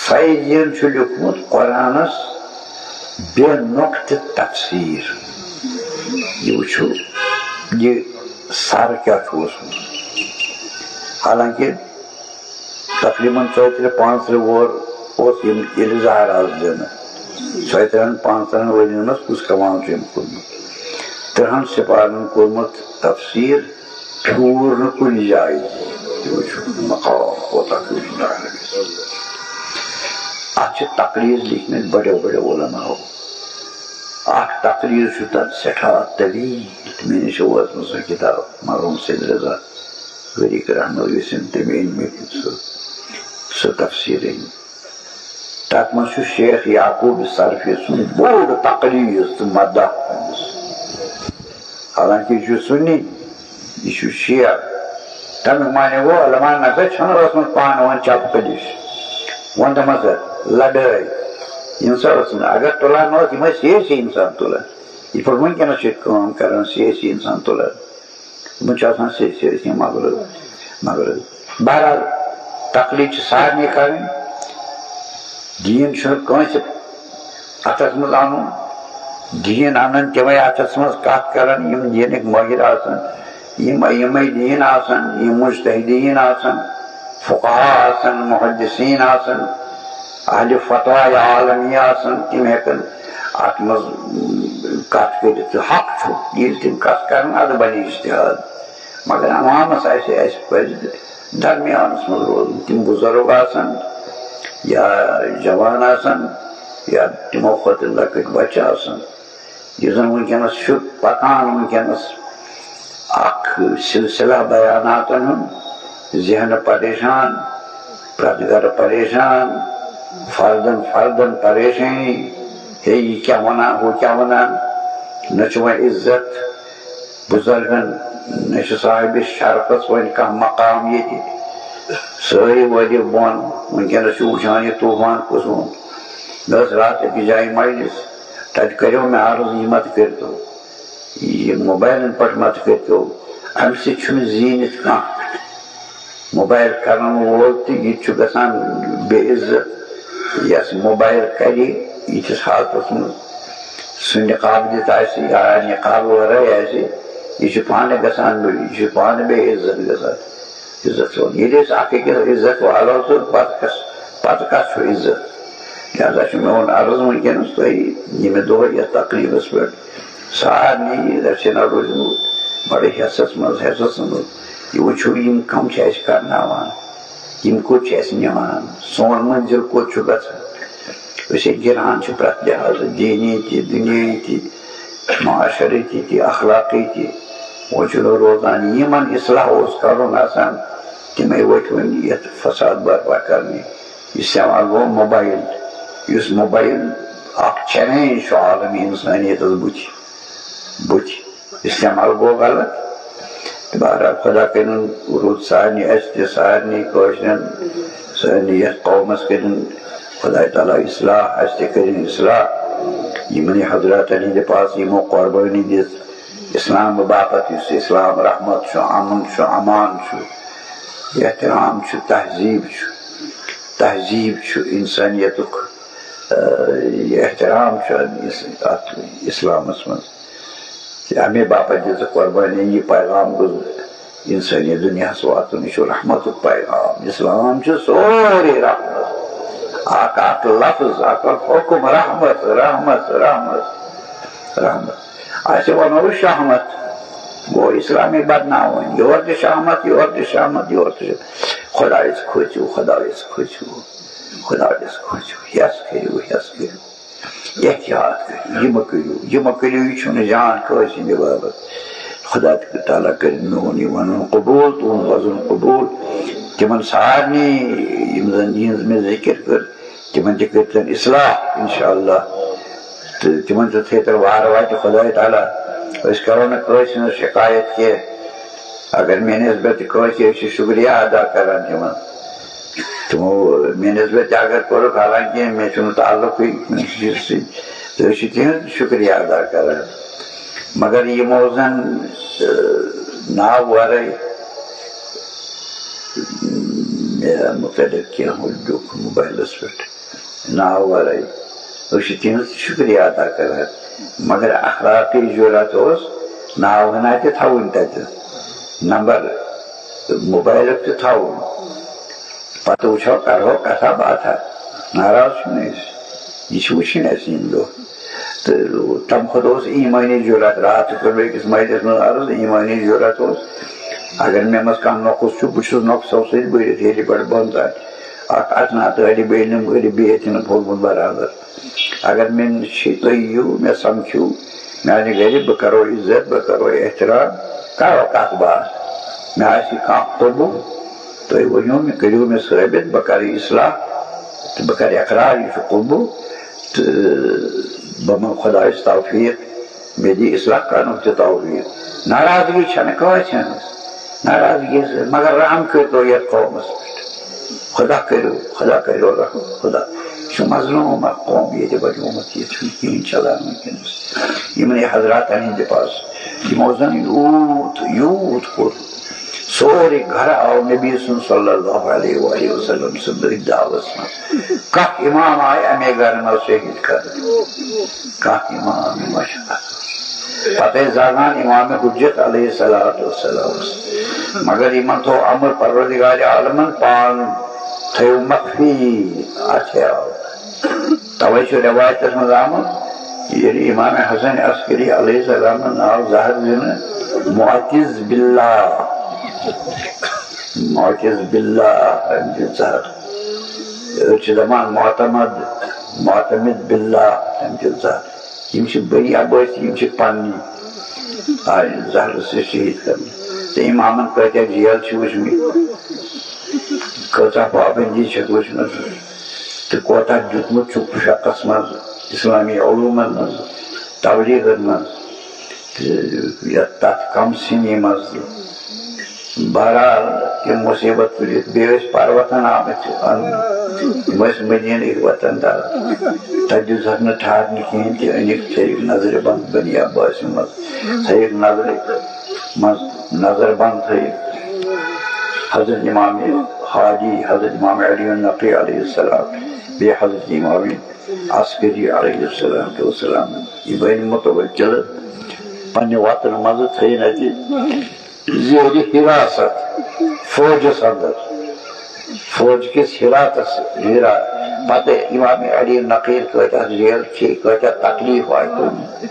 Speaker 1: فیضیَن چھُ لیوٗکھمُت قرآنس بے نۄقطہٕ تفسیٖر یہِ وٕچھو یہِ سر کیٛاہ چھُ اوسمُت حالانکہِ تقریباً 34-35 وُہر اوس ییٚلہِ زہر آس دِنہٕ 34-35 ؤرین منٛز کُس کمال چھُ أمۍ کوٚرمُت 30 سپاہن کوٚرمُت تفسیٖر پھیوٗر نہٕ کُنہِ جایہِ یہِ وٕچھو مقام کوتاہ اتھ چھِ تقریٖر لیکھمٕتۍ بڑیو بڑیو علماہو اکھ تقریٖر چھُ تتھ سٮ۪ٹھاہ طویٖل مےٚ نِش چھِ وٲژمٕژ سۄ کِتاب مرحوٗم سید رضا ؤریٖق رحمت گٔژھِنۍ تٔمۍ أنۍ مےٚ سۄ تفسیٖر أنۍ تتھ منٛز چھُ شیخ یعقوٗب صرفی سُنٛد بوٚڑ تقریٖر تہٕ مداح أمِس حالانکہِ یہِ چھُ سُنی یہِ چھُ شیعہ تمیُک معنی گوٚو علماء نسا چھنہٕ ٲسمٕژ پانہٕ ؤنۍ چپ پٔلِش وۄنۍ دپان لڑٲے یِم سا ٲس نہٕ اگر تُلان اوس یِم ٲسۍ سیٲسی انسان تُلان یِتھ پٲٹھۍ وٕنکٮ۪نس چھِ کٲم کران سیٲسی انسان تُلان یِمن چھُ آسان سیٲسی مغرض بہرحال تقلیٖد چھِ سارنٕے کرٕنۍ دیٖن چھُنہٕ کٲنٛسہِ اتھس منٛز انُن دیٖن انن تِمے اتھس منٛز کتھ کران یِم دیٖنٕکۍ مٲہِر آسان یِمے دیٖن آسان یِم مجتہدیٖن آسان فقہا آسان محدثیٖن آسان اہلِ فتویٰ عالمی آسان تِم ہٮ۪کن اتھ منٛز کتھ کٔرِتھ تہٕ حق چھُ ییٚلہِ تِم کتھ کرن ادٕ بنہِ اجتہاد مگر عوامس اَسہِ پزِ درمیانس منٛز روزُن تِم بُزرگ آسان یا جوان آسان یا تِمو کھۄتہٕ لۄکٕٹۍ بچہِ آسان یُس زن وٕنکٮ۪نس چھُ پکان وٕنکٮ۪نس اکھ سلسلہ بیاناتن ہُنٛد ذہنہٕ پریشان پرٛٮ۪تھ گرٕ پریشان فردن پریشٲنی ہے یہِ کیٛاہ ونان ہُہ کیٛاہ ونان نہ چھُ وۄنۍ عزت بُزرگن نہ چھُ صاحبِ شرفس وۄنۍ کانٛہہ مقام ییٚتہِ سٲری وٲتِکھ بۄن وٕنکٮ۪نس چھُ وٕچھان یہِ طوٗفان کُس اوٚن مےٚ ٲس راتھ أکِس جایہِ مجلس تتہِ کریو مےٚ عرض یہِ مت کٔرۍتو یہِ موبایلن پٮ۪ٹھ مت کٔرۍتو امہِ سۭتۍ چھُنہٕ زیٖنِتھ کانٛہہ موبایل کرن وول تہِ یہِ تہِ چھُ گژھان بے عزت یس موبایل کرِ یِتھِس حالتس منٛز سُہ نقاب دِتھ آسہِ یا نقاب ورٲے آسہِ یہِ چھُ پانہٕ گژھان یہِ چھُ پانہٕ بے عزت گژھان عزت وول ییٚلہِ أسۍ اکھ أکِس عزت والو تہٕ پتہٕ کتھ چھُ عزت لہذا چھُ میون عرض وٕنکٮ۪نس تۄہہِ ییٚمہِ دۄہ یتھ تقریٖبس پٮ۪ٹھ سارنٕے رچھنا روٗزمُت بڑٕ حٮ۪سس منٛز یہِ وٕچھو یِم کم چھِ اَسہِ کرناوان یِم کوٚت چھِ اَسہِ نِوان سون مٔنزِل کوٚت چھُ گژھان أسۍ ہے گِران چھِ پرٛٮ۪تھ لحاظہٕ دیٖنی تہِ دُنیٲیی تہِ معاشرتی تہِ اخلاقی تہِ وۄنۍ چھُنہٕ روزان یِمن اصلاح اوس کرُن آسان تِمے ؤتھۍ وۄنۍ یتھ فساد برپا کرنہِ استعمال گوٚو موبایل یُس موبایل اکھ چیلینج چھُ عالمی انسٲنیتس بُتھِ استعمال گوٚو غلط بہرحال خۄدا کٔرِن روٗد سارنٕے اَسہِ تہِ سارنٕے کٲشرٮ۪ن سارنٕے یتھ قومس کٔرِن خۄداے تعالیٰ اصلاح اَسہِ تہِ کٔرِن اصلاح یِمنٕے حضراتن ہِنٛدِ پاسہٕ یِمو قۄربٲنی دِژ اسلام باپتھ یُس اسلام رحمت چھُ امن چھُ امان چھُ احترام چھُ تہذیٖب چھُ انسٲنیتُک احترام چھُ اتھ اسلامس منٛز امے باپتھ دِژٕکھ قۄربٲنی یہِ پیغام گوٚژھ انسٲنی دُنیاہس واتُن یہِ چھُ رحمتُک پیغام اسلام چھُ سورُے رحمت اکھ لفظ اکھ حُکم رحمت اَسہِ ونو شہمت گوٚو اسلامے بدناوٕنۍ یورٕ تہِ شہمت خۄدایس کھوژِو ہٮ۪س کٔرِو احتیاط کٔرِو یہِ مہ کٔرِو یہِ چھُنہٕ جان کٲنٛسہِ ہِنٛدِ باپتھ خۄدا تعالیٰ کٔرِن میون یہِ ونُن قبوٗل تُہُنٛد وَزُن قبوٗل تِمن سارنٕے یِم زن یِہنٛز مےٚ ذِکِر کٔر تِمن تہِ کٔرۍتن اصلاح انشاء اللہ تہٕ تِمن تہِ تھٲیتن وارٕ واتہِ خۄداے تعالیٰ أسۍ کرو نہٕ کٲنٛسہِ ہٕنٛز شِکایت کینٛہہ اگر مےٚ نسبت کٲنٛسہِ أسۍ چھِ شُکریہ ادا کران تِمو مےٚ نسبت تہِ اگر کوٚرُکھ حالانکہِ مےٚ چھُنہٕ تعلقٕے کُنہِ چیٖزٕ سۭتۍ تہٕ أسۍ چھِ تِہنٛد شُکریہ ادا کران مگر یِمو زن ناو ورٲے مےٚ متعلق کینٛہہ لیوٗکھ موبایلس پٮ۪ٹھ ناو ورٲے أسۍ چھِ تِہنٛز شُکریہ ادا کران مگر اخلاقٕچ ضروٗرت اوس ناو ہنا تہِ تھاوُن تتہِ نمبر موبایلُک تہِ تھاوُن پتہ وچھو کرو کتھا باتھا ناراض چھُنہٕ أسۍ یہ چھُ وٕچھِنۍ اَسہِ یِم دۄہ تہٕ تَمہِ کھۄتہٕ اوس ایٖمٲنی ضوٚرتھ راتھ تہِ کوٚر مےٚ أکِس مٲلِس منٛز عرض ایٖمٲنی ضوٚرتھ اوس اگر مےٚ منٛز کانٛہہ نۄقُص چھُ بہٕ چھُس نۄقصو سۭتۍ بٔرِتھ ییٚلہِ پٮ۪ٹھ بۄن تانۍ اکھ اَتنا طٲلِب علم غریٖب بیٚیہِ تہِ نہٕ پھوٚلمُت برابر اگر مےٚ نِش تُہۍ یِیِو مےٚ سَمکھِو میٛانہِ گرِ بہٕ کَرو عزت بہٕ کَرو احترام کرو کَتھ باتھ مےٚ آسہِ کانٛہہ قوبوٗ تُہۍ ؤنِو مےٚ کٔرِو مےٚ ثٲبِت بہٕ کَرٕ اِصلاح تہٕ بہٕ کَرٕ اقرار یہِ چھُ قوبوٗ تہٕ بہٕ منٛگہٕ خۄدایَس توفیٖق مےٚ دِ اِصلاح کَرنُک تہِ توفیٖق ناراضگی چھَنہٕ کٲنٛسہِ ہٕنٛز ناراضگی مگر رحم کٔرۍتو یَتھ قومَس پٮ۪ٹھ خۄدا کٔرِو رحم خۄدا یہِ چھُ مظلوٗم اکھ قوم ییٚتہِ بَنیومُت ییٚتہِ چھُنہٕ کِہیٖنۍ چلان وٕنکٮ۪نَس یِمنٕے حضراتَن ہِنٛدِ پاسہٕ یِمو زَن یوٗت کوٚر سورُے گرٕ آو نبی سُنٛد صلی اللہ علیہ وآلہ وسلم سٕنٛدِس دعوس منٛز کانٛہہ اِمام آیہِ اَمے گرٕ منٛز شہیٖد کرنہٕ کانٛہہ اِمام یِما چھِ پتہٕ ٲسۍ زالان اِمامِ حُجت علیہ الصلوٰتُ وَسلام مگر یِمن تھوٚو امر پروردگارِ عالمن پان تھٲیِو مخفی اَتھیاو توے چھُ رٮ۪وایتس منٛز آمُت ییٚلہِ اِمامِ حسن عسکری علیہ السلامن آو زہر دِنہٕ معتز باللہ أمۍ دیُت زہر أڑۍ چھِ دپان معتمد باللہ أمۍ دیُت زہر یِم چھِ بٔری عبٲسی یِم چھِ پننی آیہِ زہرٕ سۭتۍ شہیٖد کرنہٕ تہٕ اِمامن کۭتیاہ جیل چھِ وٕچھمٕتۍ کۭژاہ پابندی چھکھ وٕچھمٕژ تہٕ کوتاہ دیُتمُت چھُکھ فقہس منٛز اِسلامی علوٗمن منٛز تبلیٖغن منٛز تہٕ یتھ تتھ کم سِنی منٛز تہِ بہرحال تِم مُصیبت تُلِتھ بیٚیہِ ٲسۍ پروتن آمٕتۍ یِم ٲسۍ مدیٖنٕکۍ وطن دار تتہِ دِژکھ نہٕ ٹھہرنہٕ کِہیٖنۍ تہِ أنِکھ تھٲیِکھ نظرِ بنٛد بنی عباسہِ منٛز تھٲیِکھ نظر بنٛد تھٲیِکھ حضرت امام ہادی حضرت امام علی النقی علیہ السلام بیٚیہِ حضرت امام عسکری علیہ الصلوٰتُ وسلام یہِ بنہِ مُتوجل پننہِ وطنہٕ منٛزٕ تھٲیِن اَتہِ زیرِ حراست فوجس اندر فوج کِس پتہٕ امام علی نقیٖر کۭتیاہ جیل کھے کۭتیاہ تکلیٖف آیہِ تُلنہٕ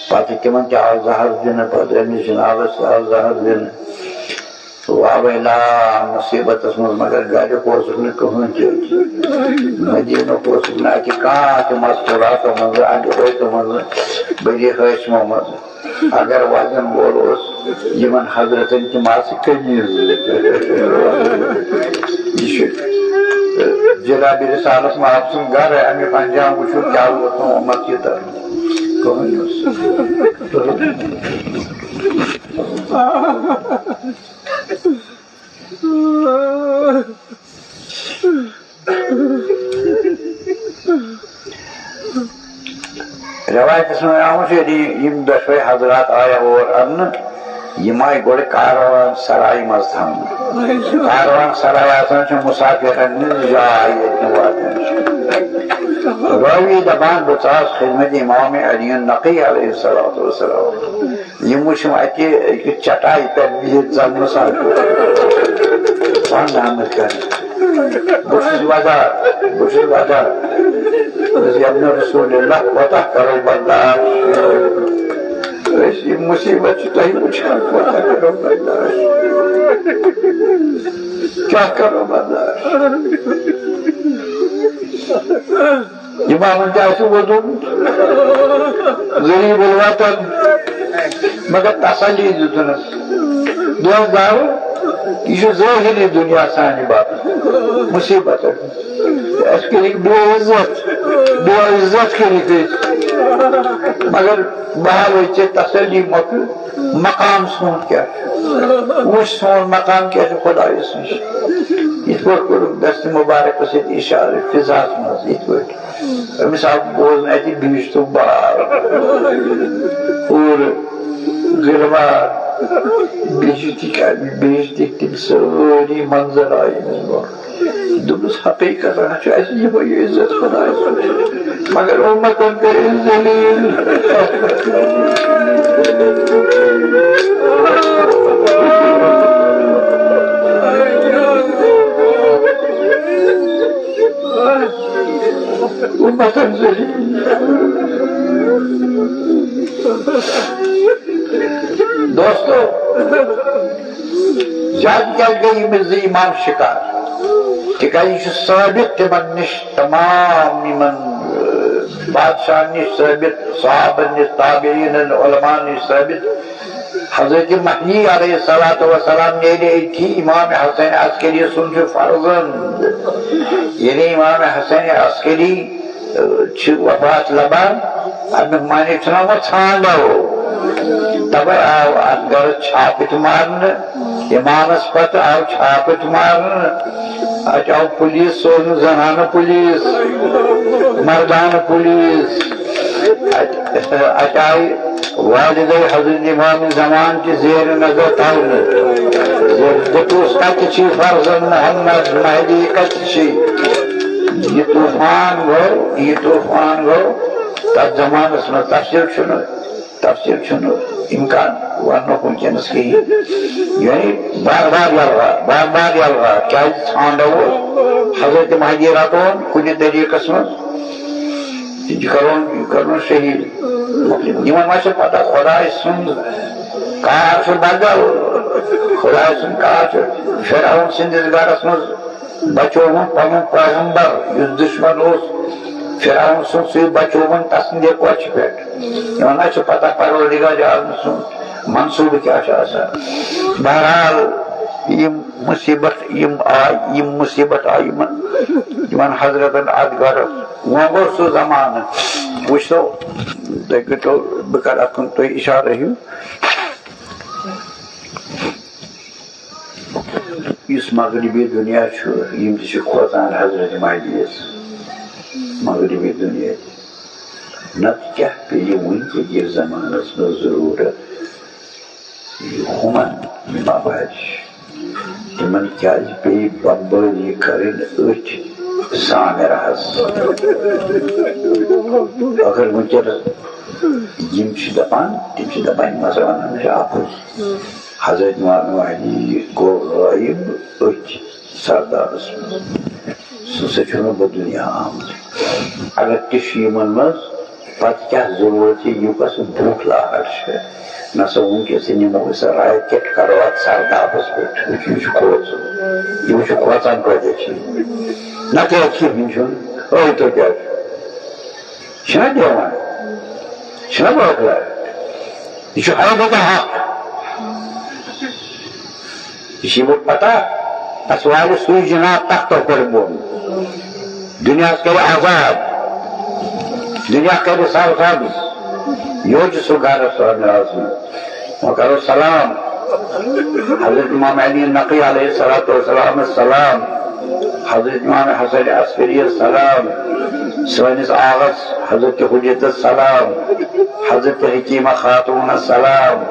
Speaker 1: پتہٕ تِمن تہِ آو زہر دِنہٕ پتہٕ أمِس جنابس تہِ آو زہر دِنہٕ واویلا مُصیبتس منٛز مگر گرِیُک اوسُکھ نہٕ کٕہۭنۍ تہِ مدیٖنُک اوسُکھ نہٕ اَتہِ کانٛہہ تہِ مستوٗراتو منٛزٕ اَنڈِ وٲتو منٛزٕ بٔری حٲشمو منٛزٕ اگر وزن وول اوس یِمن حضرتن تِم آسہٕ قمیٖض یہِ چھُ جناب رسالت محب سُنٛد گرٕ امیُک انجام وٕچھو کیٛاہ اوس نہٕ اُمت یہِ ترُن کٕہۭنۍ رٮ۪وایتس منٛز آمُت چھُ یِم دۄشوے حضرات آیہِ اور اَننہٕ یِم آیہِ گۄڈٕ کاروان سرایہِ منٛز تھاونہٕ کاروان سراے آسان چھِ مُسافِرن ہٕنٛز جاے ییٚتہِ نہٕ واتان چھِ رٲوی دپان بہٕ ژاس خدمتِ امام علی النقی علیہ الصلوٰتُ وسلام یِم وٕچھِم اَتہِ أکِس چٹایہِ پٮ۪ٹھ بِہِتھ زن مُسافِر بنٛد آمٕتۍ کرنہٕ بہٕ چھُس ودان ابن رسول اللہ کوتاہ کرو برداشت أسۍ یہِ مُصیبت چھِ تۄہہِ وٕچھان کوتاہ کرو برداشت کیٛاہ کرو برداشت اِمامن تہِ آسہِ ووٚدمُت غریٖب الوطن مگر تسلی دِتُنس دوٚپ گاو یہِ چھُ ظٲہری دُنیا سانہِ باپتھ مُصیبت اَسہِ کٔرِکھ بے عزت کٔرِکھ أسۍ مگر بہٕ ہاوے ژےٚ تسلی مۄکھٕ مقام سون کیٛاہ چھُ وٕچھ سون مقام کیٛاہ چھُ خۄدایس نِش یِتھ پٲٹھۍ کوٚرُکھ دستہِ مُبارکس سۭتۍ اِشارٕ فِضاہس منٛز یِتھ پٲٹھۍ أمِس آو بوزنہٕ اَتہِ بیٖشتُک بار پوٗرٕ گِروار بیٖشتٕکۍ تِم سٲری منظر آیہِ أمِس برونٛہہ دوٚپُس حقیٖقتن چھُ اَسہِ یِہوے عزت خۄدایس نِش مگر اُمتن کٔر أسۍ ذلیٖل امة ذلیل. دوستو زیادہ کیا گئی مرز ایمان شکار تکیازِ یہ ثابت تمن نش تمام یمن بادشاہ نش ثابت صحابہ نش تابعین علماء نش ثابت حضرت مہدی علیہ الصلوۃ والسلام نے تھی امام حسین عسکری سن فرزند یعنی امام حسین عسکری وفات لبان اب مانے چھنا وہ ژھانڈو تبر آو ات گر چھاپت مارن امامس پتہ آو چھاپت مارن اچ آو پولیس سوزن زنان پولیس مردان پولیس اچ آئی والد حضرت امام زمان کی زیر نظر تھاؤن دتوس کت چی فرزند محمد مہدی کت چی یہ طوفان گو تب زمانس میں تفسیر چھنو امکان ورنہ ونکس کی یعنی بار بار یلغا کیا ژھانڈو حضرت مہدی رٹون کن طریقس من کرن شہید یمن ما پتہ خدائے سند کار بدل خدائے سند کار فرعون سندس گرس مز بچوون پنن پیغمبر اس دشمن فرعون سن سی بچوون تسندے کوچ پہ یمن ما پتہ پروردگار عالم سن منصوبہ کیا بہرحال یم مصیبت آئی یمن حضرتن ات گرس وہ گو سہ زمانہ وچھو تو بہ کر ات کن تھی اشارہ ہیو اس مغربی دنیا یم تہ کھوژان حضرت مہدیس مغربی دنیا نت کیا پیہ ونکس زمانس من ضرورت ہمن مبادش تمن کیا پیہ بمباری کرن اچھ سامرہس اگر ونکس دپان تم دپان مثلاً آپس حضرت مہدی گو غائب اچھ سردارس سہ بہ دنیا آمت اگر تشیمن مز پتہ کیا ضرورت یہ کس بھوک لاہٹ نسا ونکس نمو سہ رائے کٹ کرو ات سردارس پہ یہ کھوژ یہ کھوژان پہ نہ کہ تو کیا چھنا دیوان چھنا بوکلا یہ ہر بتا حق یہ پتہ اس والے سوئی جناب تختو پر بون دنیا کرے آزاد دنیا کرے سرسبز یہ سو گھر سو کرو سلام حضرت امام علی نقی علیہ السلام السلام حضرت امام حسین عسکری السلام سونس آغاز حضرت حجت السلام حضرت حکیمہ خاتون السلام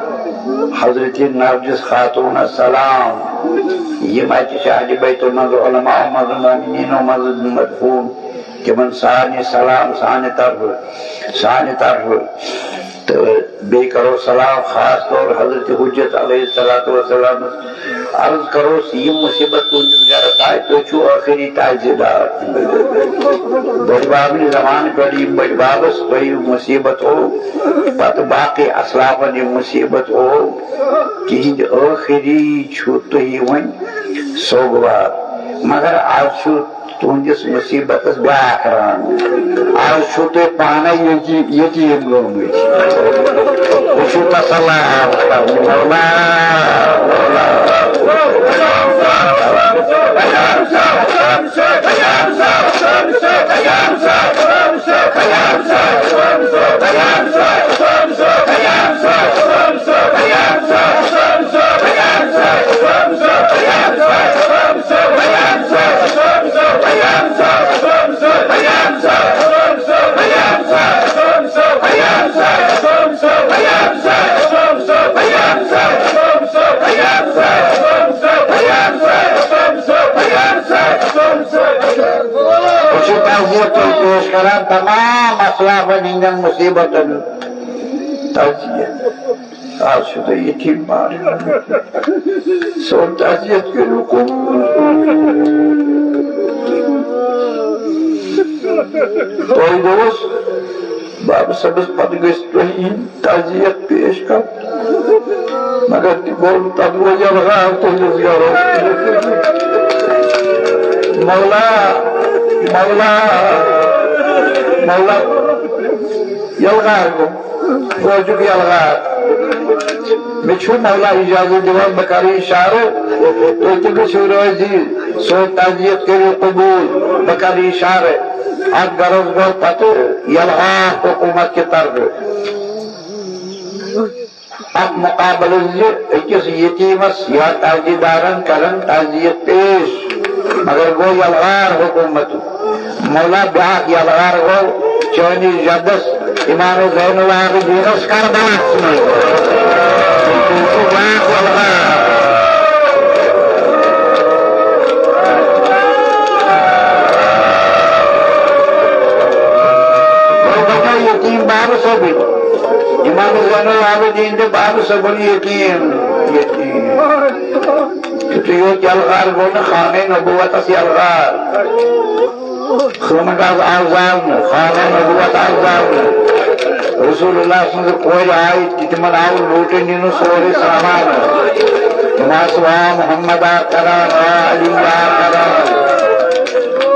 Speaker 1: حضرت نرجس خاتون السلام یہ اہل بیت المنز علماء مز مومنین و مز مدفون تمن سارے سلام سانہ طرف تو بی کرو سلام خاص طور حضرت حجت علیہ السلام عرض کرو یہ مصیبت تہندس گرس آئے تو چھو آخری تعزیدار بڑی باب زمان پہ بڑ بابس تھی مصیبت ہو پتہ باقی اسلافن یہ مصیبت ہو تہند آخری چھو تھی ون سوگوار مگر آج تہندس مصیبت بیاکھ رنگ آج چھو تھی پانے یتیم گومت وچھو تسلی پیش کران تمام اسلافن ہندن مصیبتن تعزیت آج شدہ یتیم مار سون تعزیت کے لکوم توئی دوس باب صبس پتہ گژھِ تۄہہِ تعزیت پیش کر مگر تہِ گوٚو تتھ گوٚو یلغار تُہنٛدِس گرس مولا مولا مولا یلغار گوٚو روزُک یلغار مےٚ چھُ مولا اجازت دِوان بہٕ کرٕ اِشارٕ تُہۍ تہِ گٔژھِو رٲضی سٲنۍ تعزیت کٔرِو قبوٗل بہٕ کرٕ اِشارٕ اتھ گرس گوٚو پتہٕ یلغار حکوٗمت کہِ طرفہٕ اتھ مقابلس زِ أکِس یتیٖمس یا تعزیہ دارن کرن تعزیت پیش مگر گوٚو یلغار حکوٗمت مولا بیٛاکھ یلغار گوٚو چٲنِس جدس امام زین العابدیٖنس کربلاہس منٛز بیٛاکھ یلغار یتیم بابا صٲبٕنۍ امام زین العابدیٖن تہٕ بابا صٲبُن یتیم یُتھُے یوت یلغار گوٚو نہٕ خانہ نبوتس یلغار خٲمگاہ آو زالنہٕ خانہ نبوت آو زالنہٕ رسول اللہ سٕنٛزٕ کورِ آیہِ تِمن آو لوٗٹہٕ نِنہٕ سورُے سامانہٕ تِم آسہٕ وا محمدہ کران وا علی کران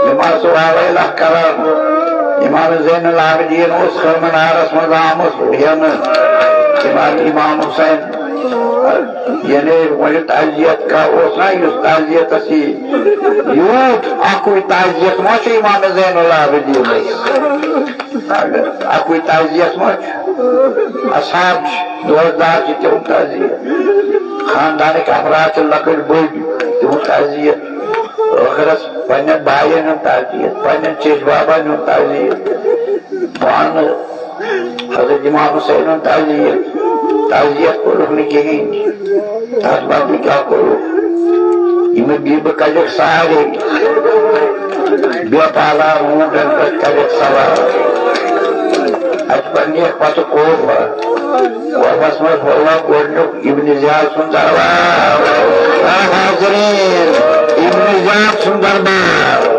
Speaker 1: تِم آسہٕ واویلا کران امام زین العابدیٖن اوس خٲمنارس منٛز آمُت ہٮ۪نہٕ امام حسین یعنی وۄنۍ تعزیت کا اوس نا یُس تعزیتس یوٗت اکُے تعزیت ما چھُ امام زین العابدیٖنس اکُے تعزیت ما چھُ اصحاب چھِ دوستدار چھِ تِہُنٛد تعزیت خاندانٕکۍ افراد چھِ لۄکٕٹۍ بٔڑۍ تِہُنٛد تعزیت ٲخرس پننٮ۪ن بایَن ہُنٛد تعزیت پننٮ۪ن چیچ بابن ہُنٛد تعزیت پانہٕ حضرت امام حسین ہُنٛد تعزیت کوٚرُکھ نہٕ کِہیٖنۍ تتھ بدلہٕ کیٛاہ کوٚرُکھ یِمہٕ بیٖبہٕ کجکھ سارے بے پالا روٗٹن پٮ۪ٹھ کجکھ سوار اتہِ پٮ۪ٹھ نِیکھ پتہٕ کوفہ کوفس منٛز ہولوکھ گۄڈنیُک ابن زیاد سُنٛد دربار حاضریٖن ابن زیاد سُنٛد دربار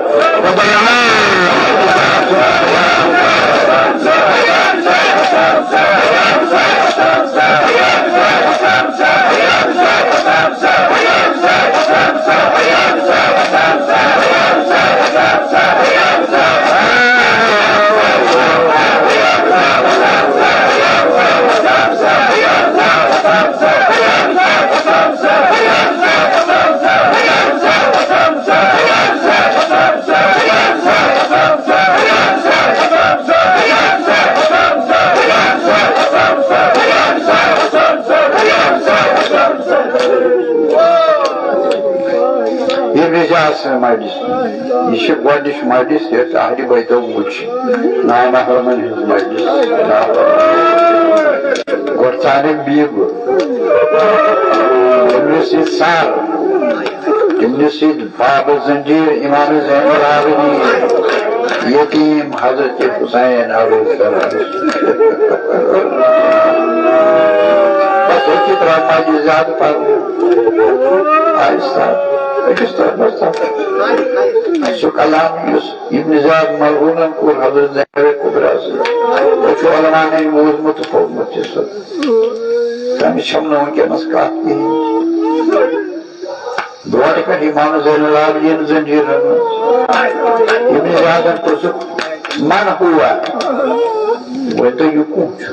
Speaker 1: مجلس یہ گۄڈنِچ مجلس یتھ اہلِ بیتو وٕچھ نامحرمن ہٕنٛز مجلس گۄڈٕ ژانٮ۪کھ بیٖبہٕ تٔمِس سۭتۍ سر تٔمِس سۭتۍ بابا زنجیٖر امام زین العابدیٖن یتیٖم حضرت حسین علیہ السلام پتہٕ ترٛاو مجلس زیادٕ پرنہٕ آہستہ أکِس طرفس سُہ کلام یُس ابن زیاد مرحوٗمن کوٚر حضرت زینب کُبرا سۭتۍ تۄہہِ چھُ علماءن بوٗزمُت تہٕ پوٚرمُت تہِ سُہ تٔمِس چھَم نہٕ وٕنکٮ۪نس کتھ کِہیٖنۍ برونٛٹھٕ پٮ۪ٹھ امام زین العابدیٖن زنجیٖرن منٛز ابن زیادن پرٛژھُکھ من ہوا وۄنۍ تۄہہِ یہِ کُس چھُ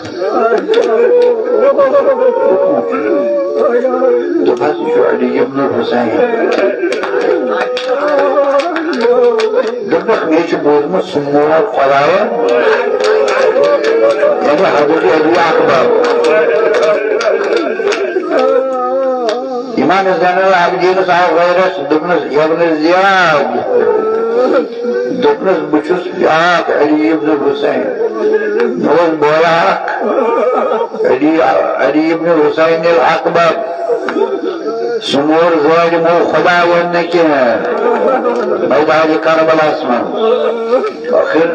Speaker 1: دوٚپہس یہِ چھُ علی ابن الحسین دوٚپنکھ مےٚ چھُ بوٗزمُت سُہ مول خۄداین یعنی حضرت علی اکبر امام زین العابدیٖنس آو غیرت دوٚپنس ابن زیاد دوٚپنس بہٕ چھُس بیٛاکھ علی ابن الحسین مےٚ اوس بوے اکھ علی ابن الحسین اکبر سُہ مور ظٲلمو خۄدا ووٚن نہٕ کینٛہہ میدانِ کربلاہس منٛز ٲخر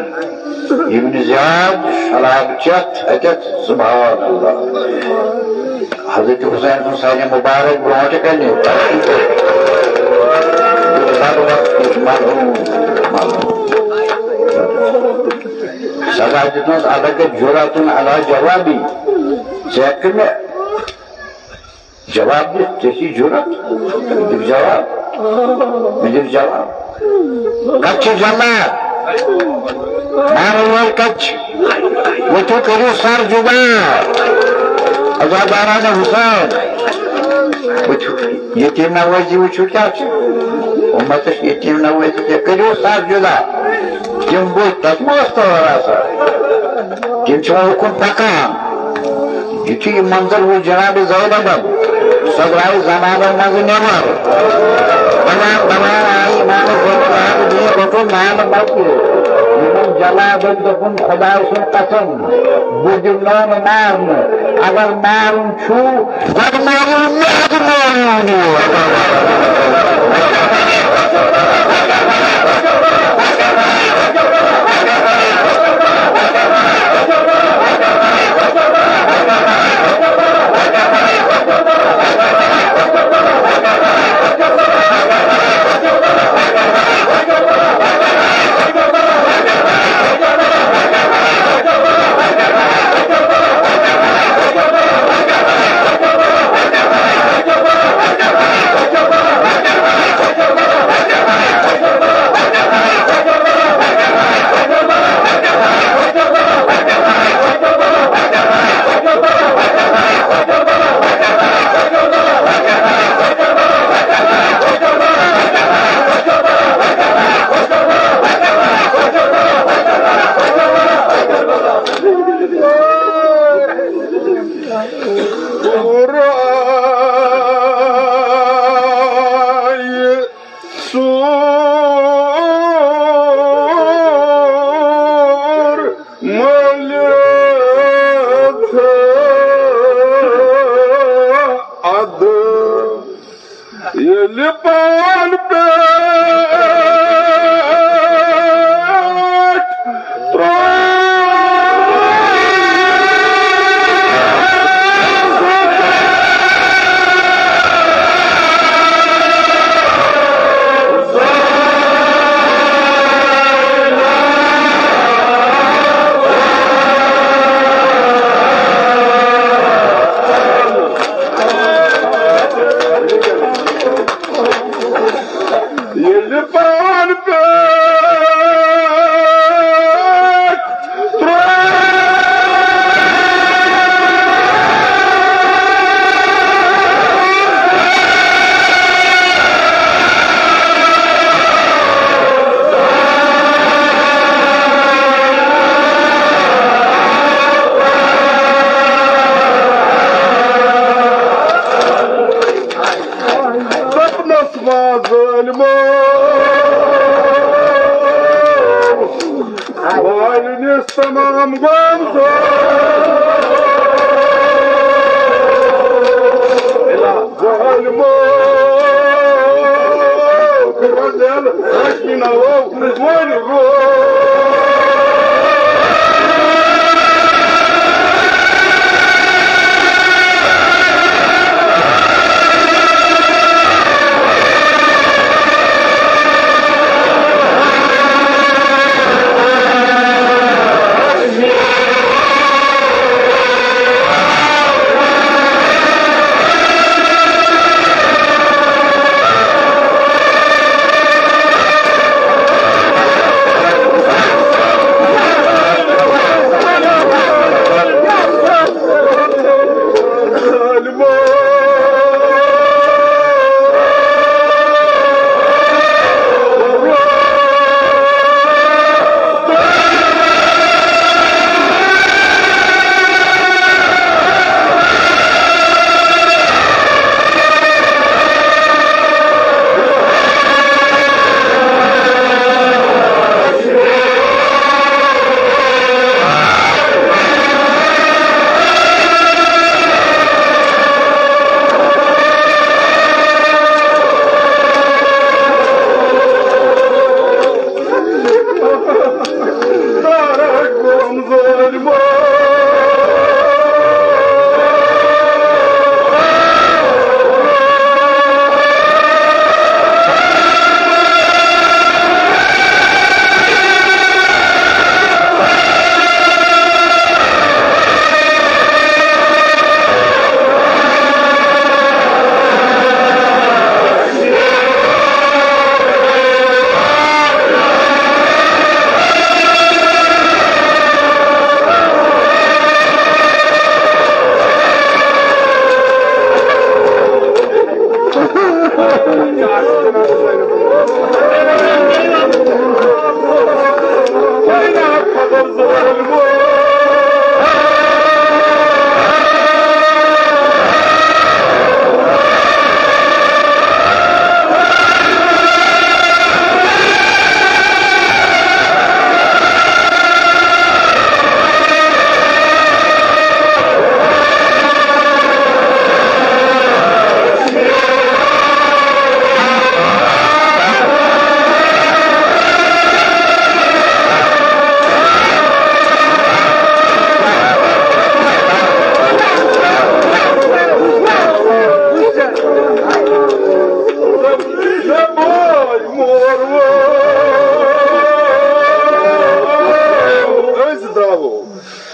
Speaker 1: ابن زیاد شراب چٮ۪تھ اتٮ۪تھ سبحان اللہ حضرت حسین سُنٛد سانہِ مُبارک برونٛٹھ کنہِ Asar. Sadaqatun alaka juratun ala cevabi. Seyakkime cevap yok. Teki jurat. Nedir cevap? Nedir cevap? Kaç cemaat? Marwal kaç? Wutu kiri sar juga. Azabarana Husain. Wutu yetim navazi wutu kaç? Ummatı yetim navazi kiri sar juga. Kim bu tatma varasa? Kim cuma hukum takam? Itu manzar bu Cenab-ı Zeynep'im. Sadra-i zamanın nazı ne var? Bana imanı zorlar diye bakın nâmı bakıyor. Bunun Jalâbı'nın Kudâs'ın kasım. Bu cümlenin nâmı. Agar nâmı şu, var nâmı ne diyor.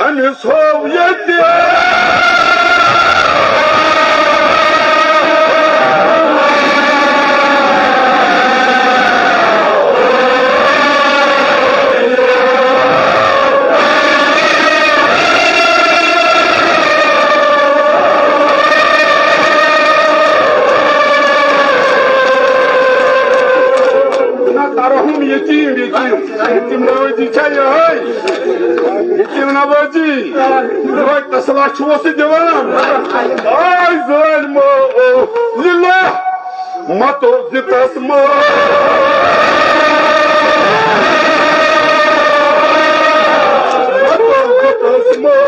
Speaker 2: أنس هويتي يتيم نواجي شاي هاي يتيم نواجي روح تصلح شو وصي جوان هاي ظالم لله ما توزي تسمع ما توزي تسمع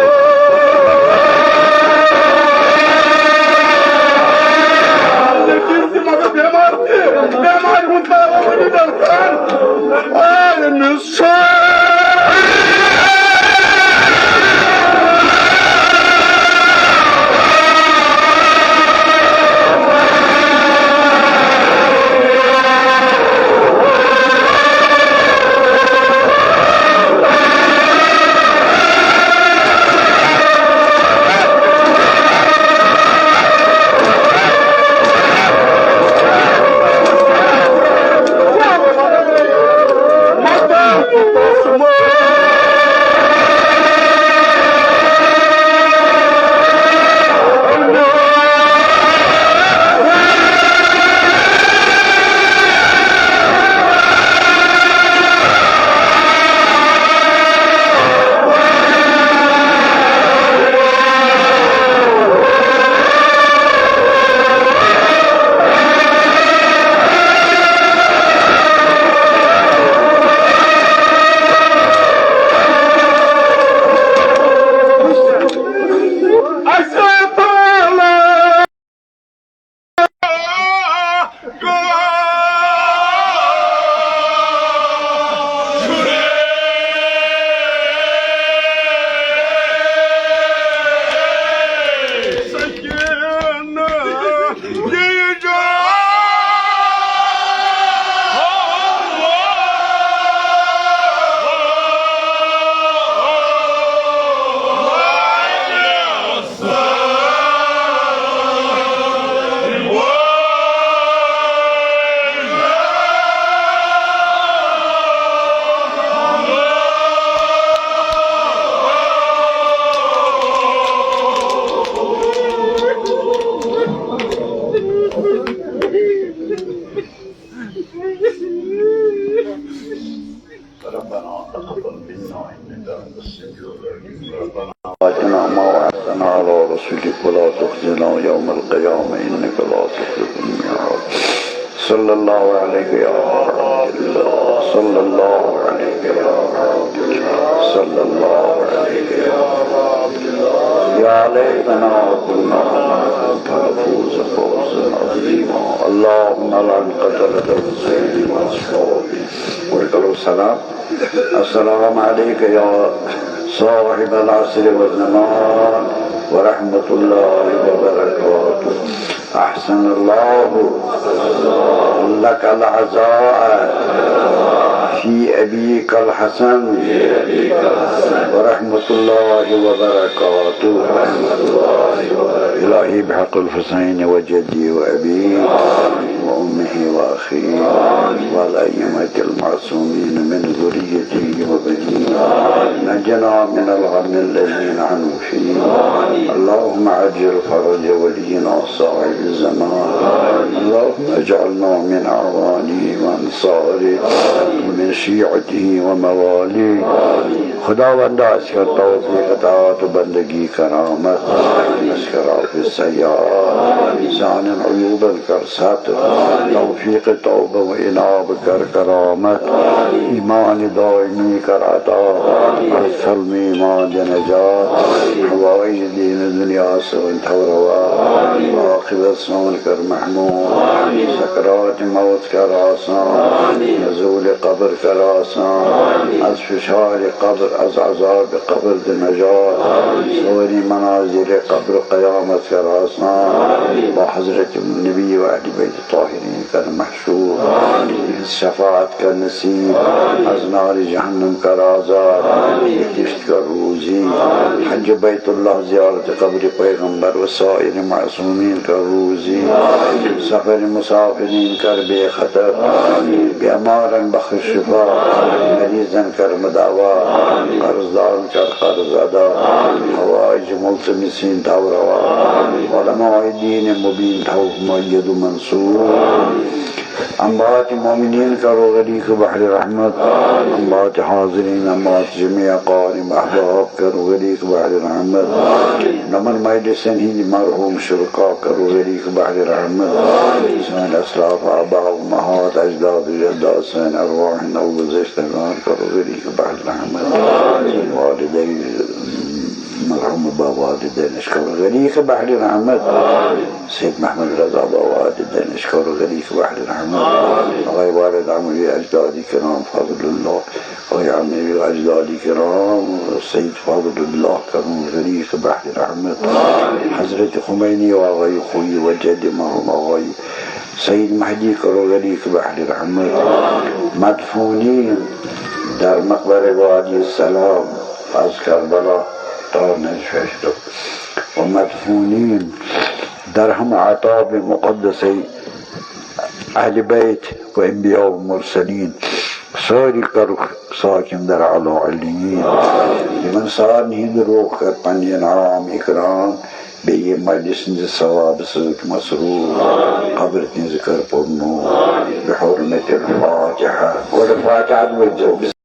Speaker 2: لكن ما بيمار وانت ولد الكان ولا تخزنا يوم القيامة إنك لا تخلف الميعاد. صلى الله عليك يا عبد الله، صلى الله عليك يا عبد الله، صلى الله عليك يا عبد الله. يا ليتنا كنا فنفوز فوزا عظيما. اللهم لعن قتلة الحسين وأصحابه. وقالوا السلام. السلام عليك يا صاحب العصر والزمان ورحمة الله وبركاته. أحسن الله لك العزاء في أبيك الحسن ورحمة الله وبركاته. إلهي بحق الحسين وجدي وأبي وأمه وأخيه والأئمة المعصومين من ذريته وبنيه. نجنا من الغم الذي نحن فيه. اللهم عجل فرج ولينا صاحب الزمان. اللهم اجعلنا من أعوانه وأنصاره ومن شيعته ومواليه. خداوند اسکر توفیق اطاعت بندگی کرامت اسکر عافی سیار انسان عیوب کر ساتر توفیق توبه و اناب کر کرامت ایمان دائمی کر عطا ارسل ایمان نجات حوائج دین دنیا سے انتوروا واقب سون کر محمود سکرات موت کر آسان نزول قبر کر آسان از فشار قبر از عذاب قبر نجات سوری منازل قبر قیامت کا راستہ با حضرت نبی و اہل بیت طاہرین کا محشور شفاعت کا نصیب از نار جہنم کا آزاد بہشت کا روزی حج بیت اللہ زیارت قبر پیغمبر و سائر معصومین کا روزی سفر مسافرین کر بے خطر بیمارن بخش شفا مریضن کر مداوا قرضدارن کر قرض ادا حوائج ملتمسین تھو روا علماء دین مبین تھو مؤید و منصور اموات مومنین کرو غریق بحر رحمت اموات حاضرین اموات جميع قارم احباب کرو غریق بحر رحمت نمن مجلسن ہی مرحوم شرکا کرو غریق بحر رحمت سین اسلاف آباء امہات اجداد جداد سین ارواح نو گزشتگان کرو غریق بحر رحمت والدین مرحوم والدین اشکر غریق بحر رحمت سید محمد رضا والدین اشکر غریق بحر رحمت اغی والد عموی اجدادی کرام فضل اللہ اغی عموی اجدادی کرام سید فضل اللہ کرام غریق بحر رحمت حضرت خمینی و اغی خوی و جد مرحوم اغی سید مہدی کرو غریق بحر رحمت مدفونین در مقبر وادی السلام از کربلا تا نجفشت و مدفونین در ہم عطاب مقدسی اہل بیت و انبیاء و مرسلین ساری کرخ ساکن در علا علیین لمن سار نہیں دروخ کر پنی انعام اکرام بے یہ مجلس نز ثواب سزک مسرور قبر ذکر پرنو بحرمت الفاتحہ والفاتحہ